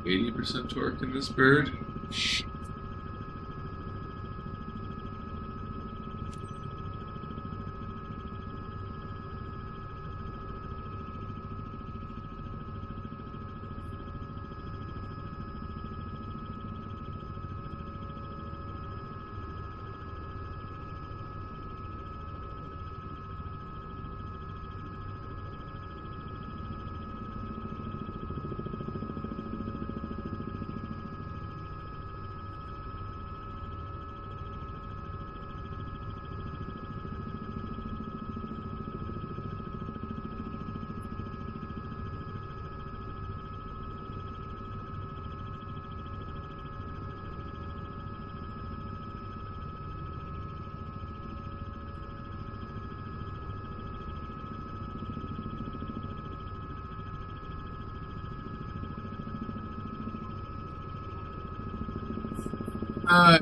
80% torque in this bird. Uh,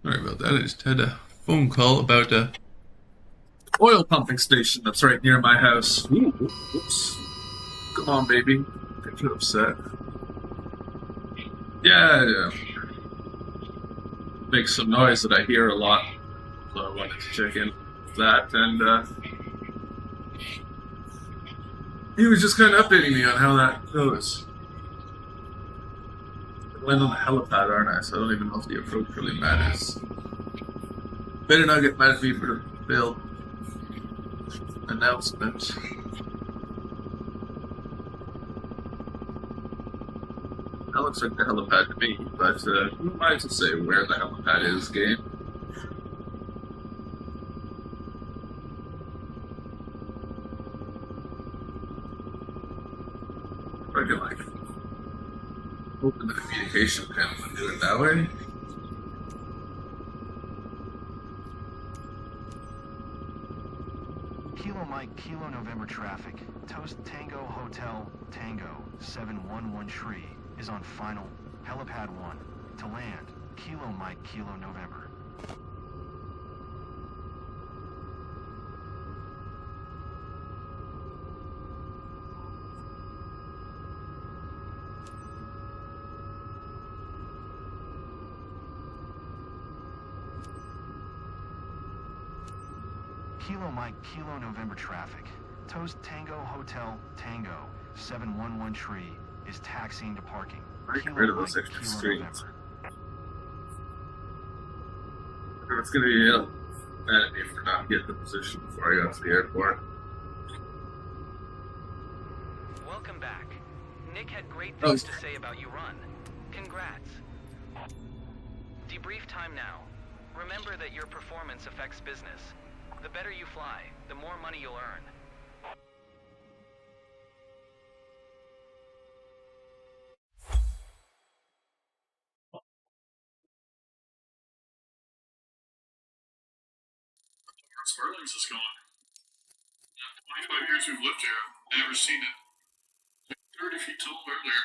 Sorry about that. I just had a phone call about a oil pumping station that's right near my house. Ooh, oops. Come on, baby. Get you upset. Yeah. Makes some noise that I hear a lot. So I wanted to check in with that, and he was just kind of updating me on how that goes. I land on the helipad, aren't I? So I don't even know if the approach really matters. Better not get mad at me for the failed announcement. That looks like the helipad to me, but who am I to say where the helipad is, game? If I can, like, open the communication panel and do it that way. Kilo Mike, Kilo November traffic. Toast Tango Hotel Tango 711 Tree is on final helipad 1 to land. Kilo Mike, Kilo November. Kilo Mike, Kilo November traffic. Toast Tango Hotel Tango 711 Tree is taxiing to parking. Get Kilo rid of those Mike, extra Kilo screens. November. It's gonna be mad at me for not getting the position before I got to the airport. Welcome back. Nick had great Oh, things to say about your run. Congrats. Debrief time now. Remember that your performance affects business. The better you fly, the more money you'll earn. Sperling's is gone. 25 years we've lived here, I've never seen it. 30 feet tall earlier.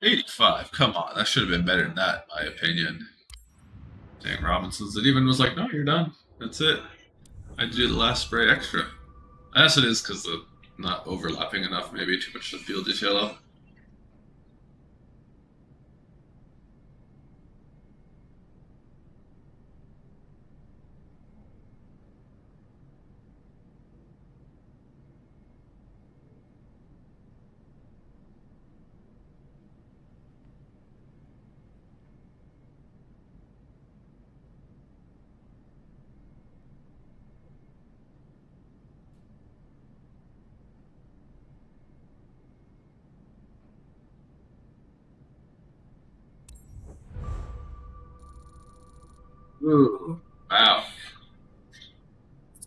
$85. Come on, that should have been better than that, in my opinion. Dang, Robinson's. It even was like, no, you're done. That's it. I do the last spray extra. I guess it is because the not overlapping enough, maybe too much of the field is yellow. Ooh, wow.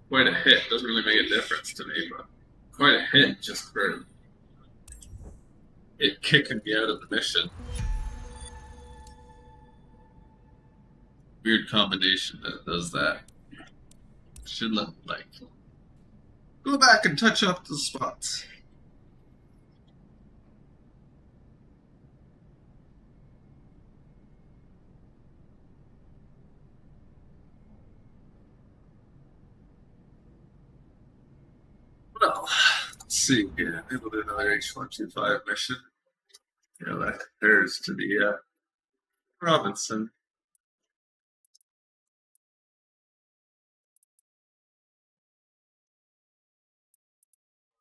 Quite a hit. Doesn't really make a difference to me, but quite a hit just for it kicking me out of the mission. Weird combination that does that. Should let, like, go back and touch up the spots. Well, let's see. Yeah, maybe we'll do another H125 mission. You know, that compares to the Robinson.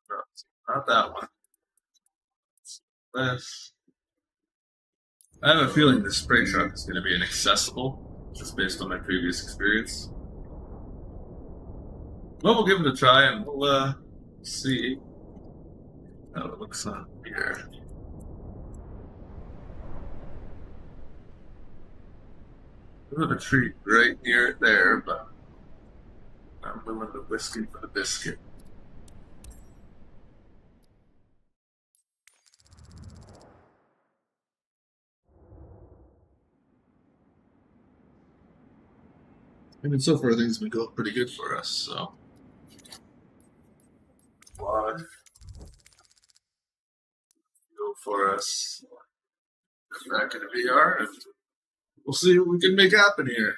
No, not that one. This. I have a feeling the spray truck is going to be inaccessible, just based on my previous experience. Well, we'll give it a try, and we'll see how it looks on here. Bit of a treat right near it there, but I'm willing to whiskey for the biscuit. I mean, so far things have been going pretty good for us, so. Quad. for us. Come back into VR and we'll see what we can make happen here.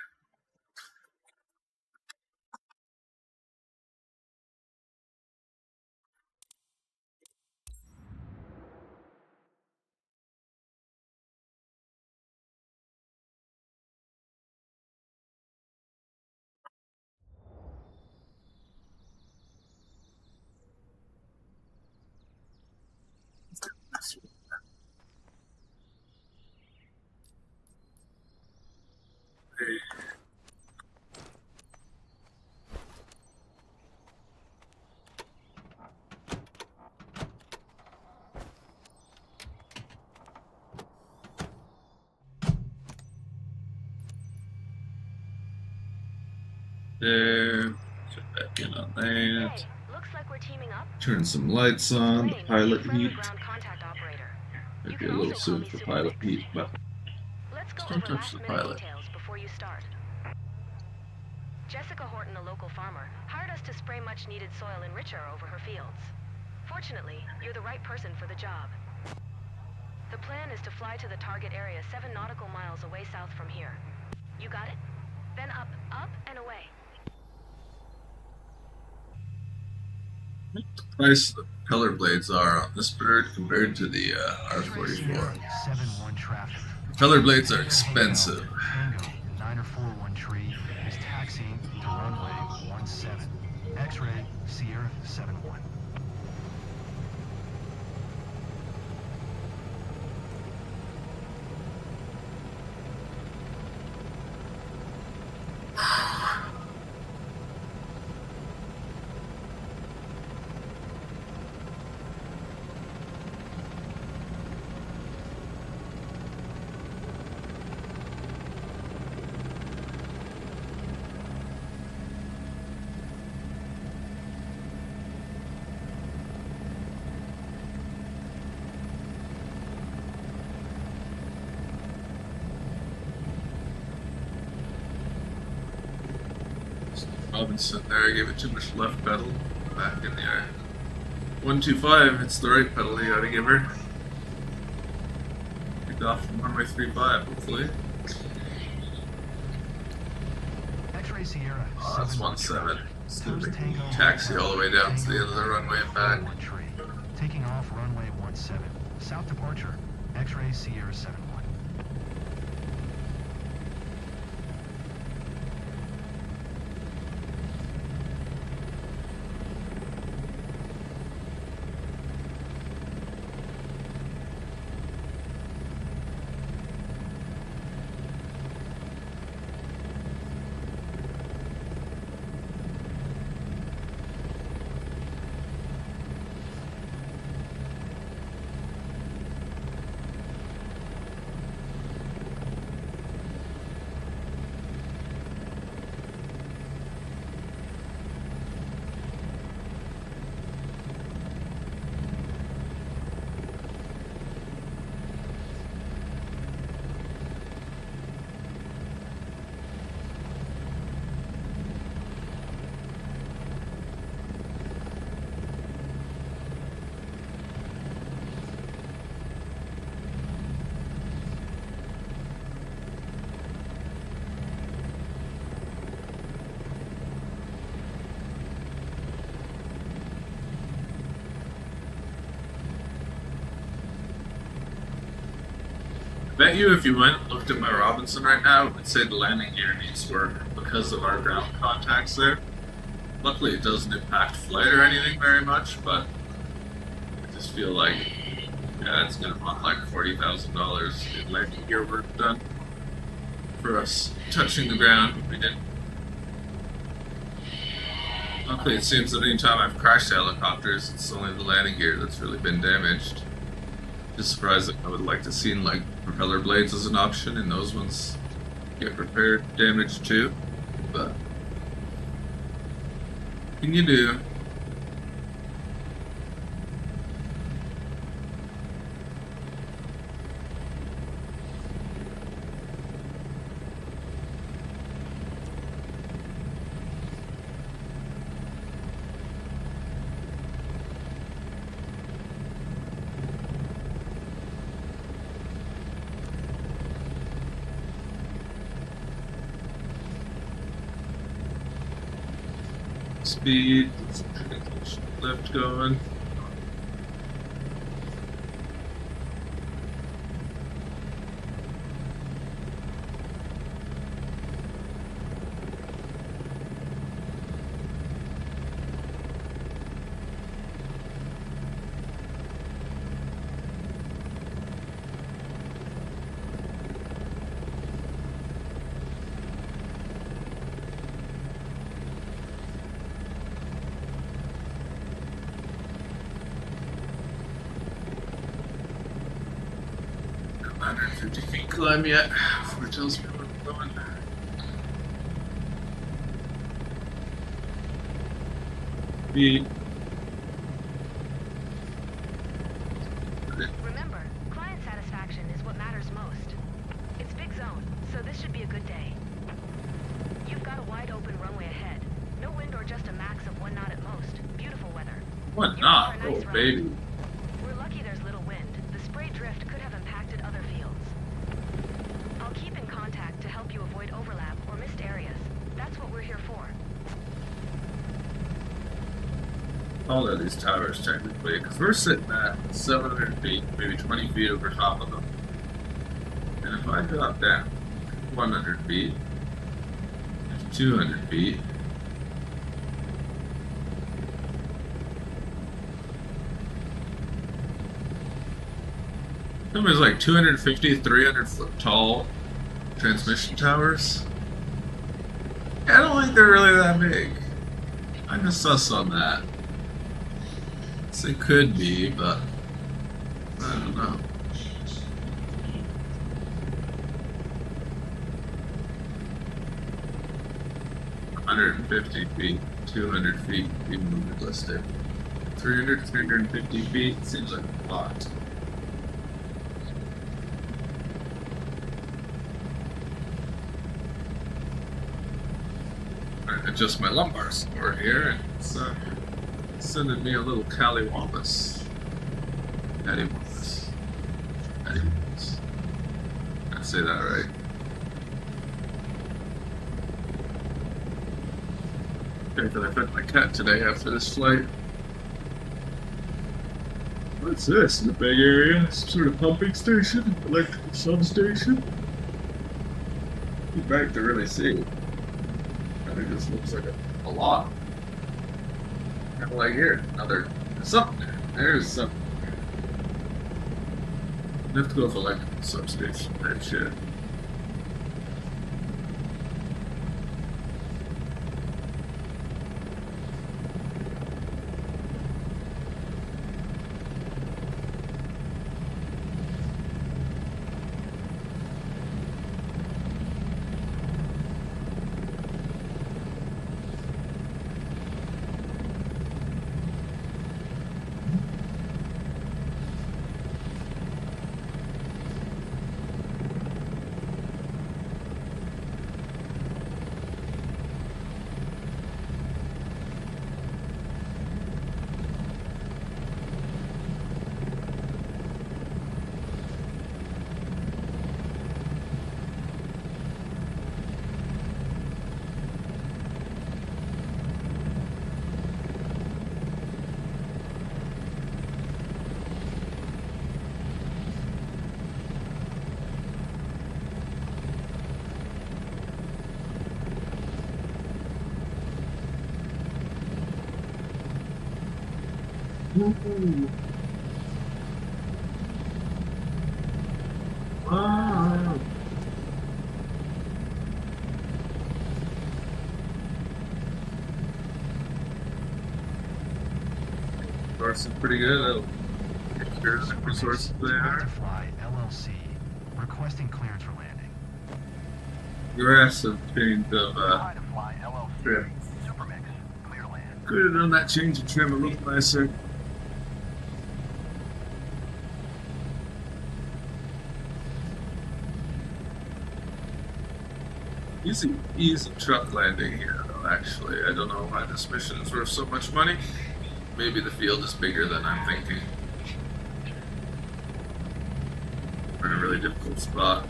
There. Check back in on that. Hey, looks like we're teaming up. Turn some lights on. The Lane, pilot confirm the heat. ground contact operator. Might You be a can little also call soon me for Super pilot Mix. heat, but Let's go don't over touch last the minute pilot. details before you start. Jessica Horton, a local farmer, hired us to spray much needed soil enricher over her fields. Fortunately, you're the right person for the job. The plan is to fly to the target area 7 nautical miles away south from here. You got it? Then up, and away. price the propeller blades are on this bird compared to the R44. 71 traffic. Propeller blades are expensive. Tango 941 tree is taxiing to runway 17. X-ray Sierra 71. Robinson there, I gave it too much left pedal. Back in the air. 125, it's the right pedal you gotta give her. Picked off from runway 35, hopefully. X-ray Sierra Oh, that's 71 17. traffic. It's gonna Toast be Tango taxi Hotel, all the way down to the Tango end of the runway and back. 941 tree. Taking off runway 17. South departure. X-ray Sierra 71. I bet you if you went and looked at my Robinson right now, it would say the landing gear needs work because of our ground contacts there. Luckily, it doesn't impact flight or anything very much, but I just feel like, yeah, it's gonna want like $40,000 in landing gear work done for us touching the ground if we didn't. Luckily, it seems that anytime I've crashed helicopters, it's only the landing gear that's really been damaged. Just surprised that I would like to see like propeller blades as an option, and those ones get repaired, damaged too. But what can you do? speed. Lift going. Not 150 feet climb yet. Before it tells me where I'm going. Feet. Remember, client satisfaction is what matters most. It's Big Zone, so this should be a good day. You've got a wide open runway ahead. No wind or just a max of 1 knot at most. Beautiful weather. What You're not? in for a nice Oh, ride. baby. We're lucky there's little wind. The spray drift could have impacted other fields. I'll keep in contact to help you avoid overlap or missed areas. That's what we're here for. All of these towers, technically, because we're sitting at 700 feet, maybe 20 feet over top of them. And if I drop down 100 feet, 200 feet, somebody's like 250, 300 foot tall transmission towers. I don't think they're really that big. I'm just sus on that. It could be, but I don't know. $150 feet, 200 feet, even realistic. 300, 350 feet seems like a lot. I adjust my lumbar support here, and it's sending me a little cattywampus. Cattywampus. Cattywampus. Did I say that right? Okay, did I fed my cat today after this flight? What's this? In the Bay Area? Some sort of pumping station? Electrical substation? Be back to really see. I think this looks like a lot. Kind of like here, another something there. There's something. I have to go for electrical substation type shit. Ooh. Wow. Resources pretty good. That'll take care of the resources there. Fly LLC requesting clearance for landing. Aggressive change of Fly LLC. trim. Supermix. Clear land. Could have done that change of trim a little nicer. Easy truck landing here, though, actually. I don't know why this mission is worth so much money. Maybe the field is bigger than I'm thinking. We're in a really difficult spot.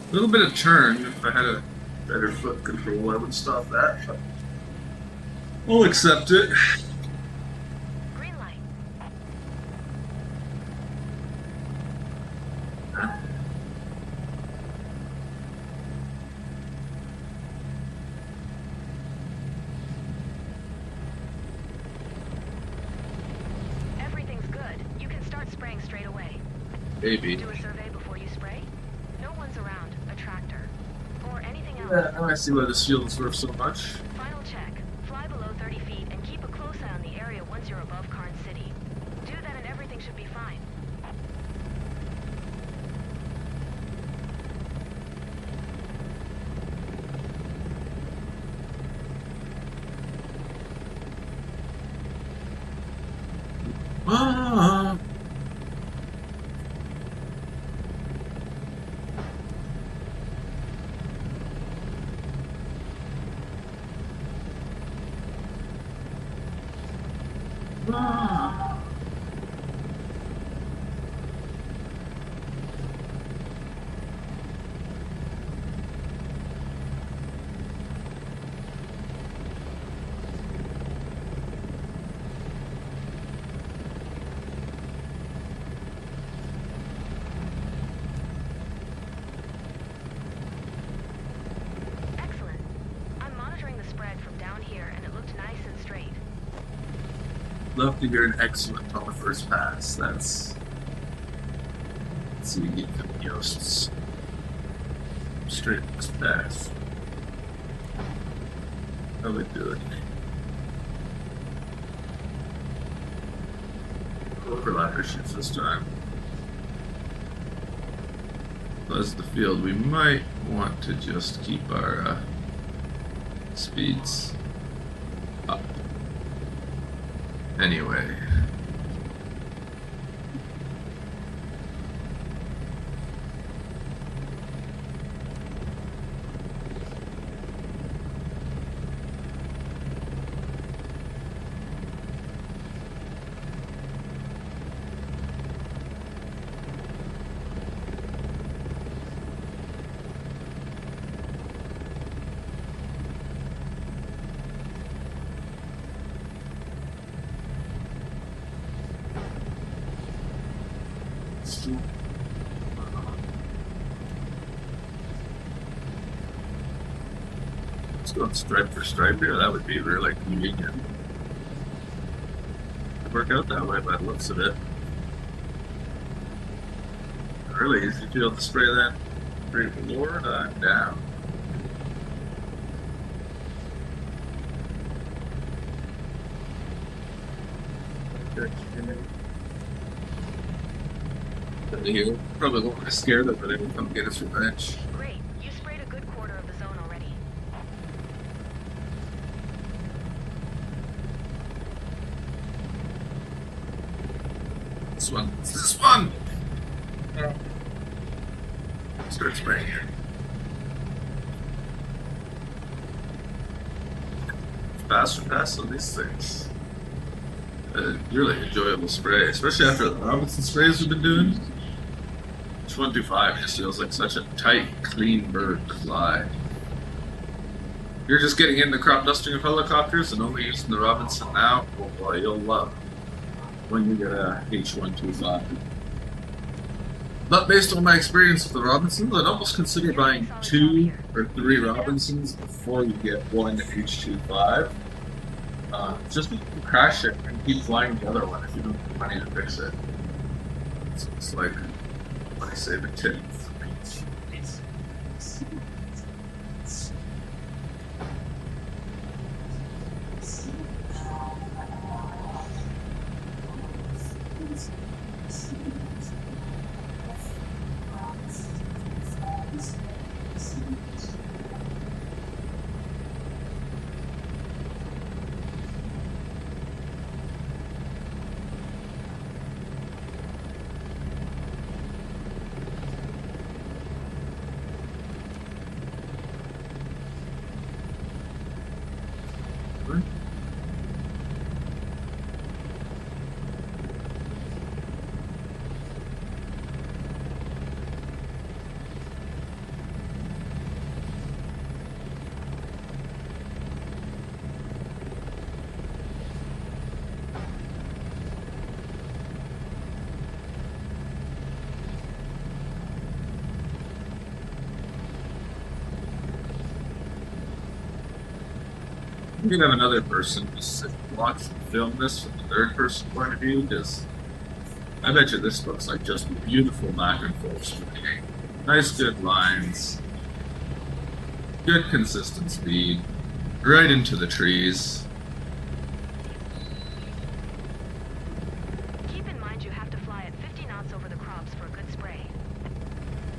A little bit of turn. If I had a better foot control, I would stop that. But I'll accept it. Green light. Everything's good. You can start spraying straight away. Maybe. Do a survey before you spray? No one's around. A tractor. Or anything else. Yeah, I see why this shield is worth so much. Final check. Fly below 30 feet and keep a close eye on the area once you're above Karn City. Do that and everything should be fine. Ah. Ah. Excellent. I'm monitoring the spread from down here and it looked nice and straight. Love to hear an excellent on the first pass. That's see, we get the Yost's straight pass. How we do it? Overlap issues this time. As the field, we might want to just keep our speeds up. Anyway. Let's go stripe for stripe here. That would be really convenient. It'd work out that way by the looks of it. Really easy field to spray that straight forward and down. He'll probably won't be scared of it. He will come get his revenge. Great. You sprayed a good quarter of the zone already. This one. It's this one! Start spraying here. Faster pass on these things. Really enjoyable spray, especially after the Robinson sprays we've been doing. Each 125 just feels like such a tight, clean bird to fly. You're just getting into crop dusting of helicopters and only using the Robinson now. Oh boy, you'll love when you get a H125. But based on my experience with the Robinsons, I'd almost consider buying 2 or 3 Robinsons before you get one H25. Just to crash it and keep flying the other one if you don't have money to fix it. It's like, I save a tip. You can have another person just sit and watch and film this from the third person point of view, because I bet you this looks like just beautiful back and forth swinging. Nice, good lines. Good consistent speed. Right into the trees. Keep in mind you have to fly at 50 knots over the crops for a good spray.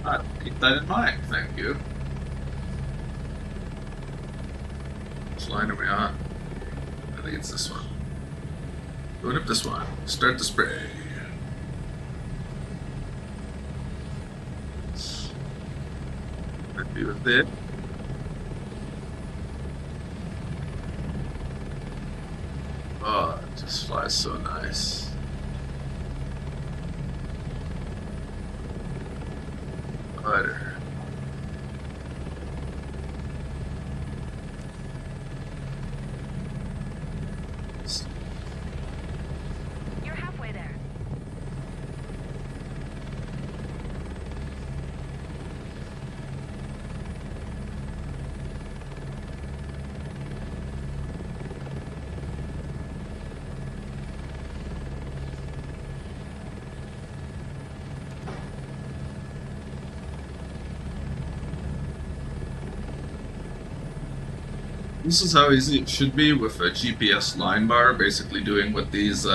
I'll keep that in mind, thank you. Which line are we on? I think it's this one. Going up this one. Start the spray. Might be with it. Oh, it just flies so nice. Butter. You're halfway there. This is how easy it should be with a GPS line bar, basically doing what these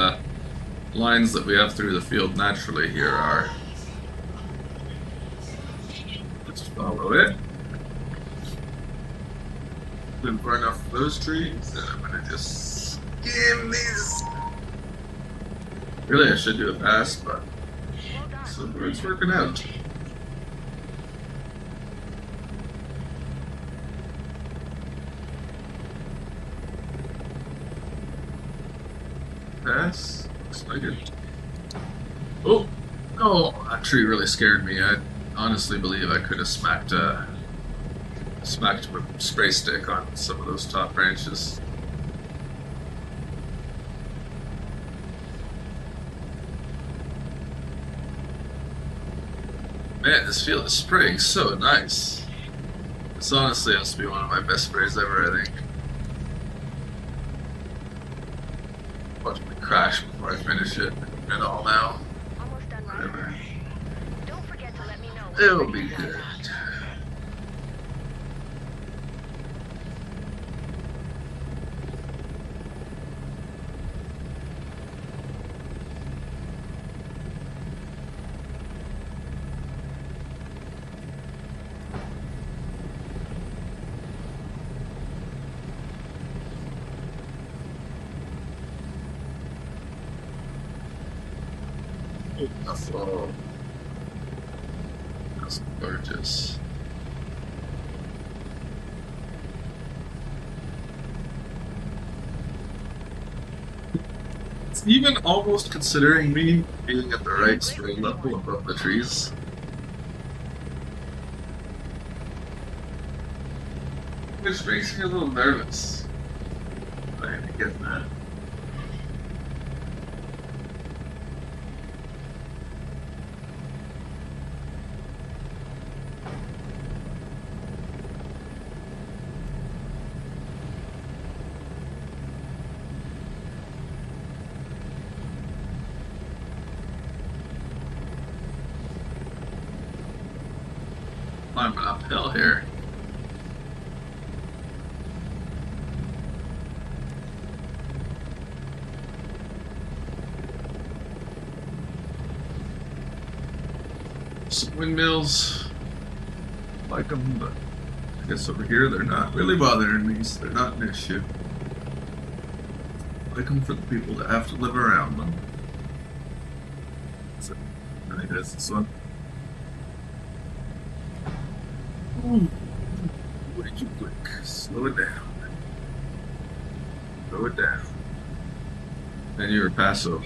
lines that we have through the field naturally here are. Just follow it. Been far enough of those trees, and I'm gonna just skim these. Really, I should do it fast, but Well done. so it's working out. Pass. Looks like it. Oh! Oh! That tree really scared me. I honestly believe I could have smacked a spray stick on some of those top branches. Man, this field is spraying so nice. This honestly has to be one of my best sprays ever, I think. Watch me crash before I finish it. And all now. Almost done, right? Whatever. Don't forget to let me know when you're It'll ready be to go. good. Oh, that's gorgeous. It's even almost considering me being at the right spray level above the trees. Which makes me a little nervous. I ain't getting that. Climbing uphill here. Some windmills, like them, but I guess over here they're not really bothering me, so they're not an issue. Like them for the people that have to live around them. So, I think that's this one. Ooh. Way too quick. Slow it down. Slow it down. And you're Paso.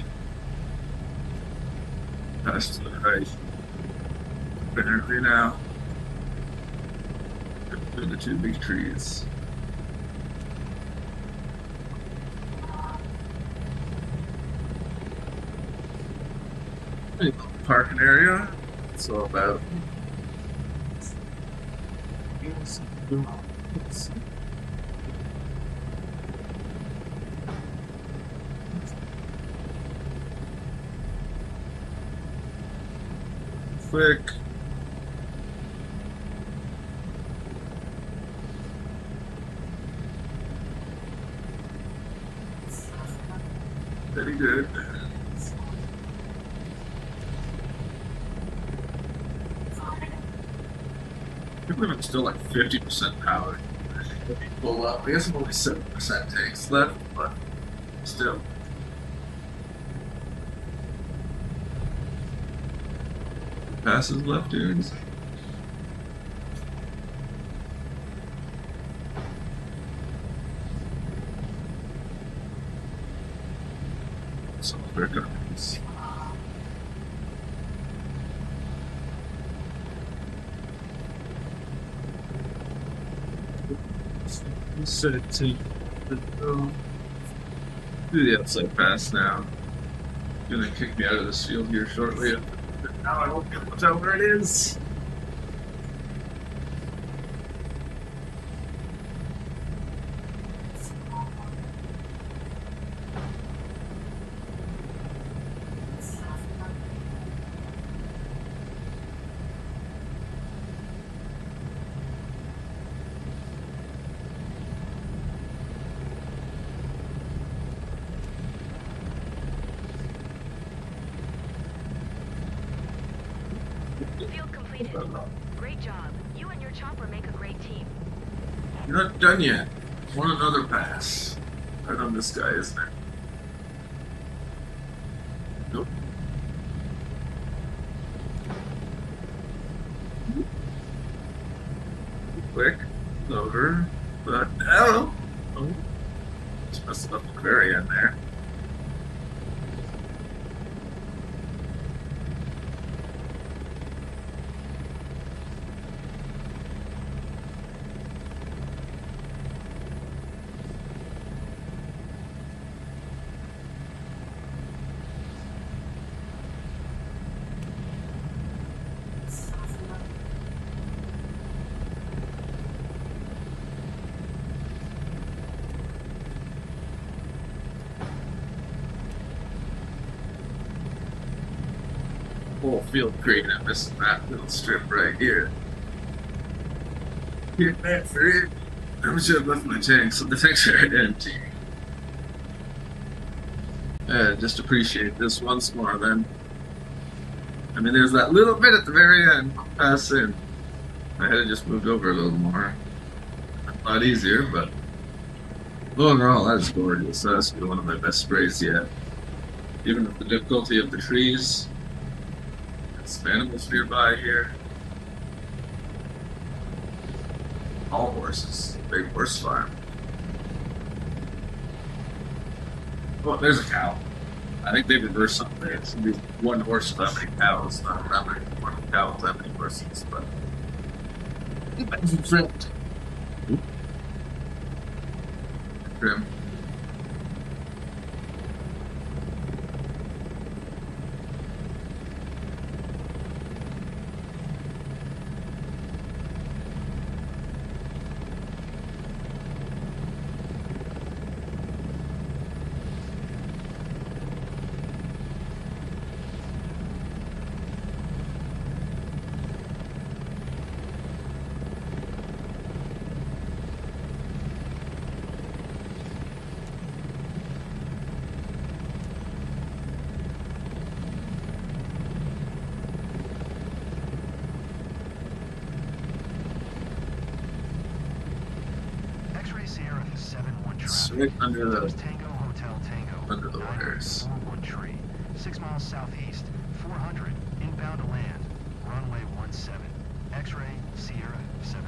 Pass to the right. Apparently now. Between the two big trees. Parking area. It's all about. quick. Very good. I believe I'm still like 50% power. Let me pull up. I guess I'm only 7% tanks left, but still. Passes left, dudes. So there comes. Set it to do the outside pass now. Gonna kick me out of this field here shortly. Now I won't be able to tell where it is. Field completed. Great job. You and your chopper make a great team. You're not done yet. Want another pass. Right on this guy, isn't it? Nope. Quick. Over. But no. Oh. Just messed up at the very end there. Whole field green. I'm missing that little strip right here. Get that for it. I should have left my tanks, so the tanks are empty. Just appreciate this once more then. I mean, there's that little bit at the very end. Pass in. I had to just moved over a little more. A lot easier, but overall, that's gorgeous. That's one of my best sprays yet. Even with the difficulty of the trees. Some animals nearby here. All horses. Big horse farm. Oh, there's a cow. I think they reversed something. It's gonna be one horse with that many cows, not that many one cow with that many horses, but Trim. X-Ray Sierra 7-1 traffic. Right under the Tango Hotel Tango. under the wires. 941 tree. 6 miles southeast. 400. Inbound to land. Runway 17. X-Ray Sierra 7-1.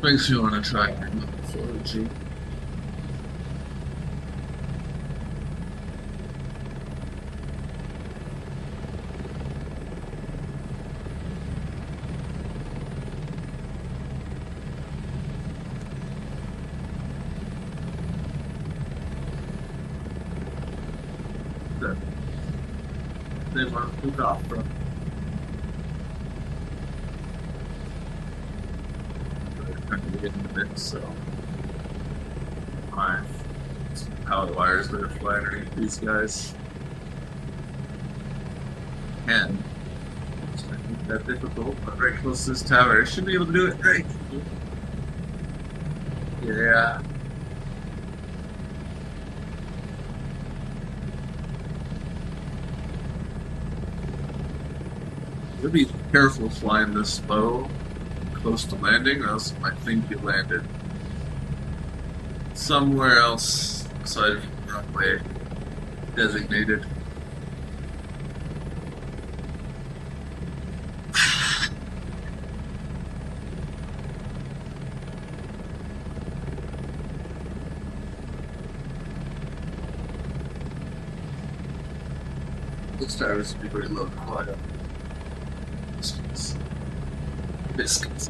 Makes you want to try and look forward to. They want to move off from. Kind of get in the mix, so my power wires that are flying underneath these guys. And it's not that difficult, but very close to this tower. I should be able to do it right. Yeah. You'll be careful flying this slow, close to landing, or else you might think you landed somewhere else aside from the runway designated. This tires would be very low to fly up. Biscuits.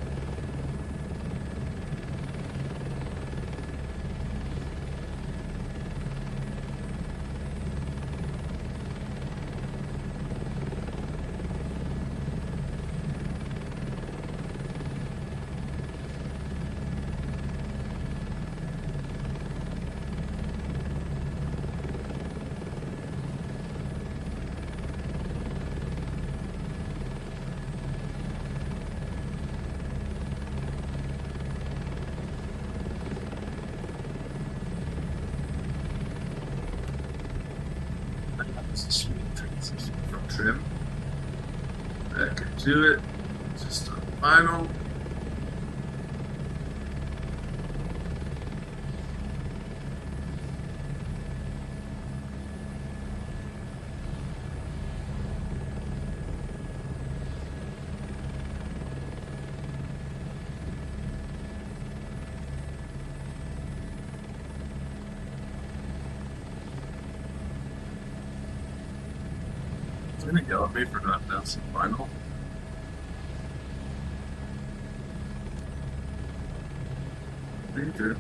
Sweet transition from trim back into it, just on final. I think yell at me for not announcing final. Danger.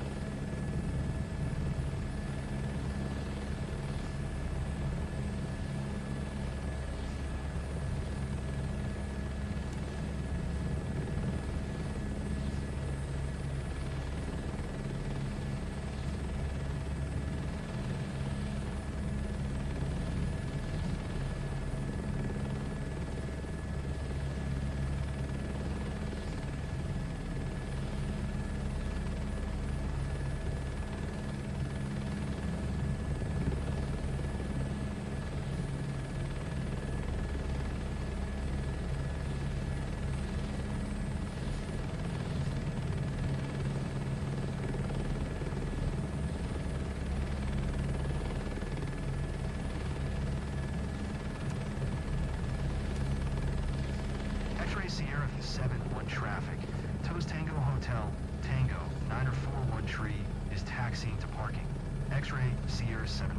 X-Ray Sierra 7-1 traffic. Toast Tango Hotel, Tango 9041 tree is taxiing to parking. X-Ray Sierra 7-1.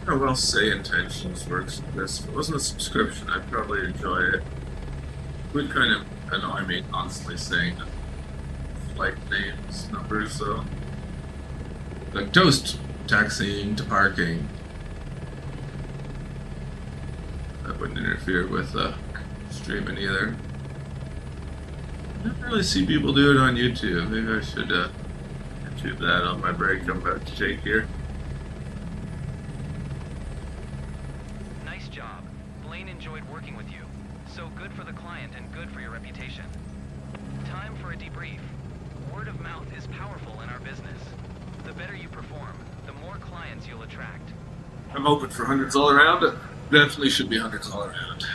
How well Say Intentions works with this. If it wasn't a subscription, I'd probably enjoy it. It would kind of annoy me constantly saying flight names, numbers, though. Like Toast taxiing to parking. That wouldn't interfere with streaming either. I don't really see people do it on YouTube. Maybe I should YouTube that on my break I'm about to take here. Nice job. Blaine enjoyed working with you. So good for the client and good for your reputation. Time for a debrief. Word of mouth is powerful in our business. The better you perform, the more clients you'll attract. I'm hoping for hundreds all around. It definitely should be hundreds all around.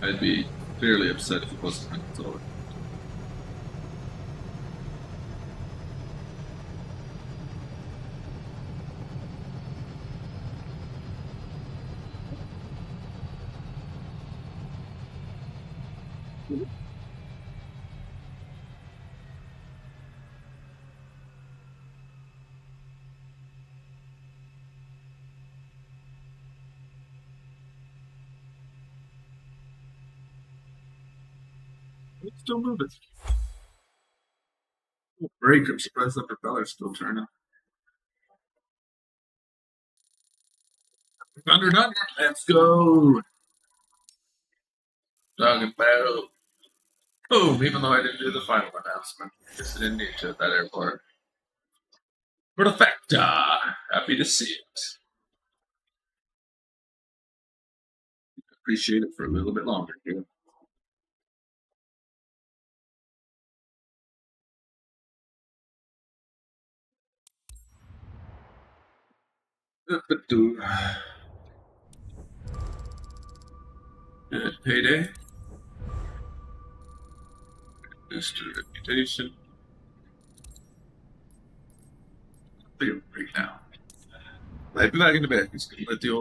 I'd be fairly upset if it wasn't hundreds all around. It's still moving. Break. I'm surprised the propeller's still turning. Thunder. Let's go. Talking about. Boom, even though I didn't do the final announcement. Just didn't need to at that airport. Perfecta. Happy to see it. Appreciate it for a little bit longer here. Good payday. Booster reputation. I'll take a break now. I'll be back in the back. Just gonna let the old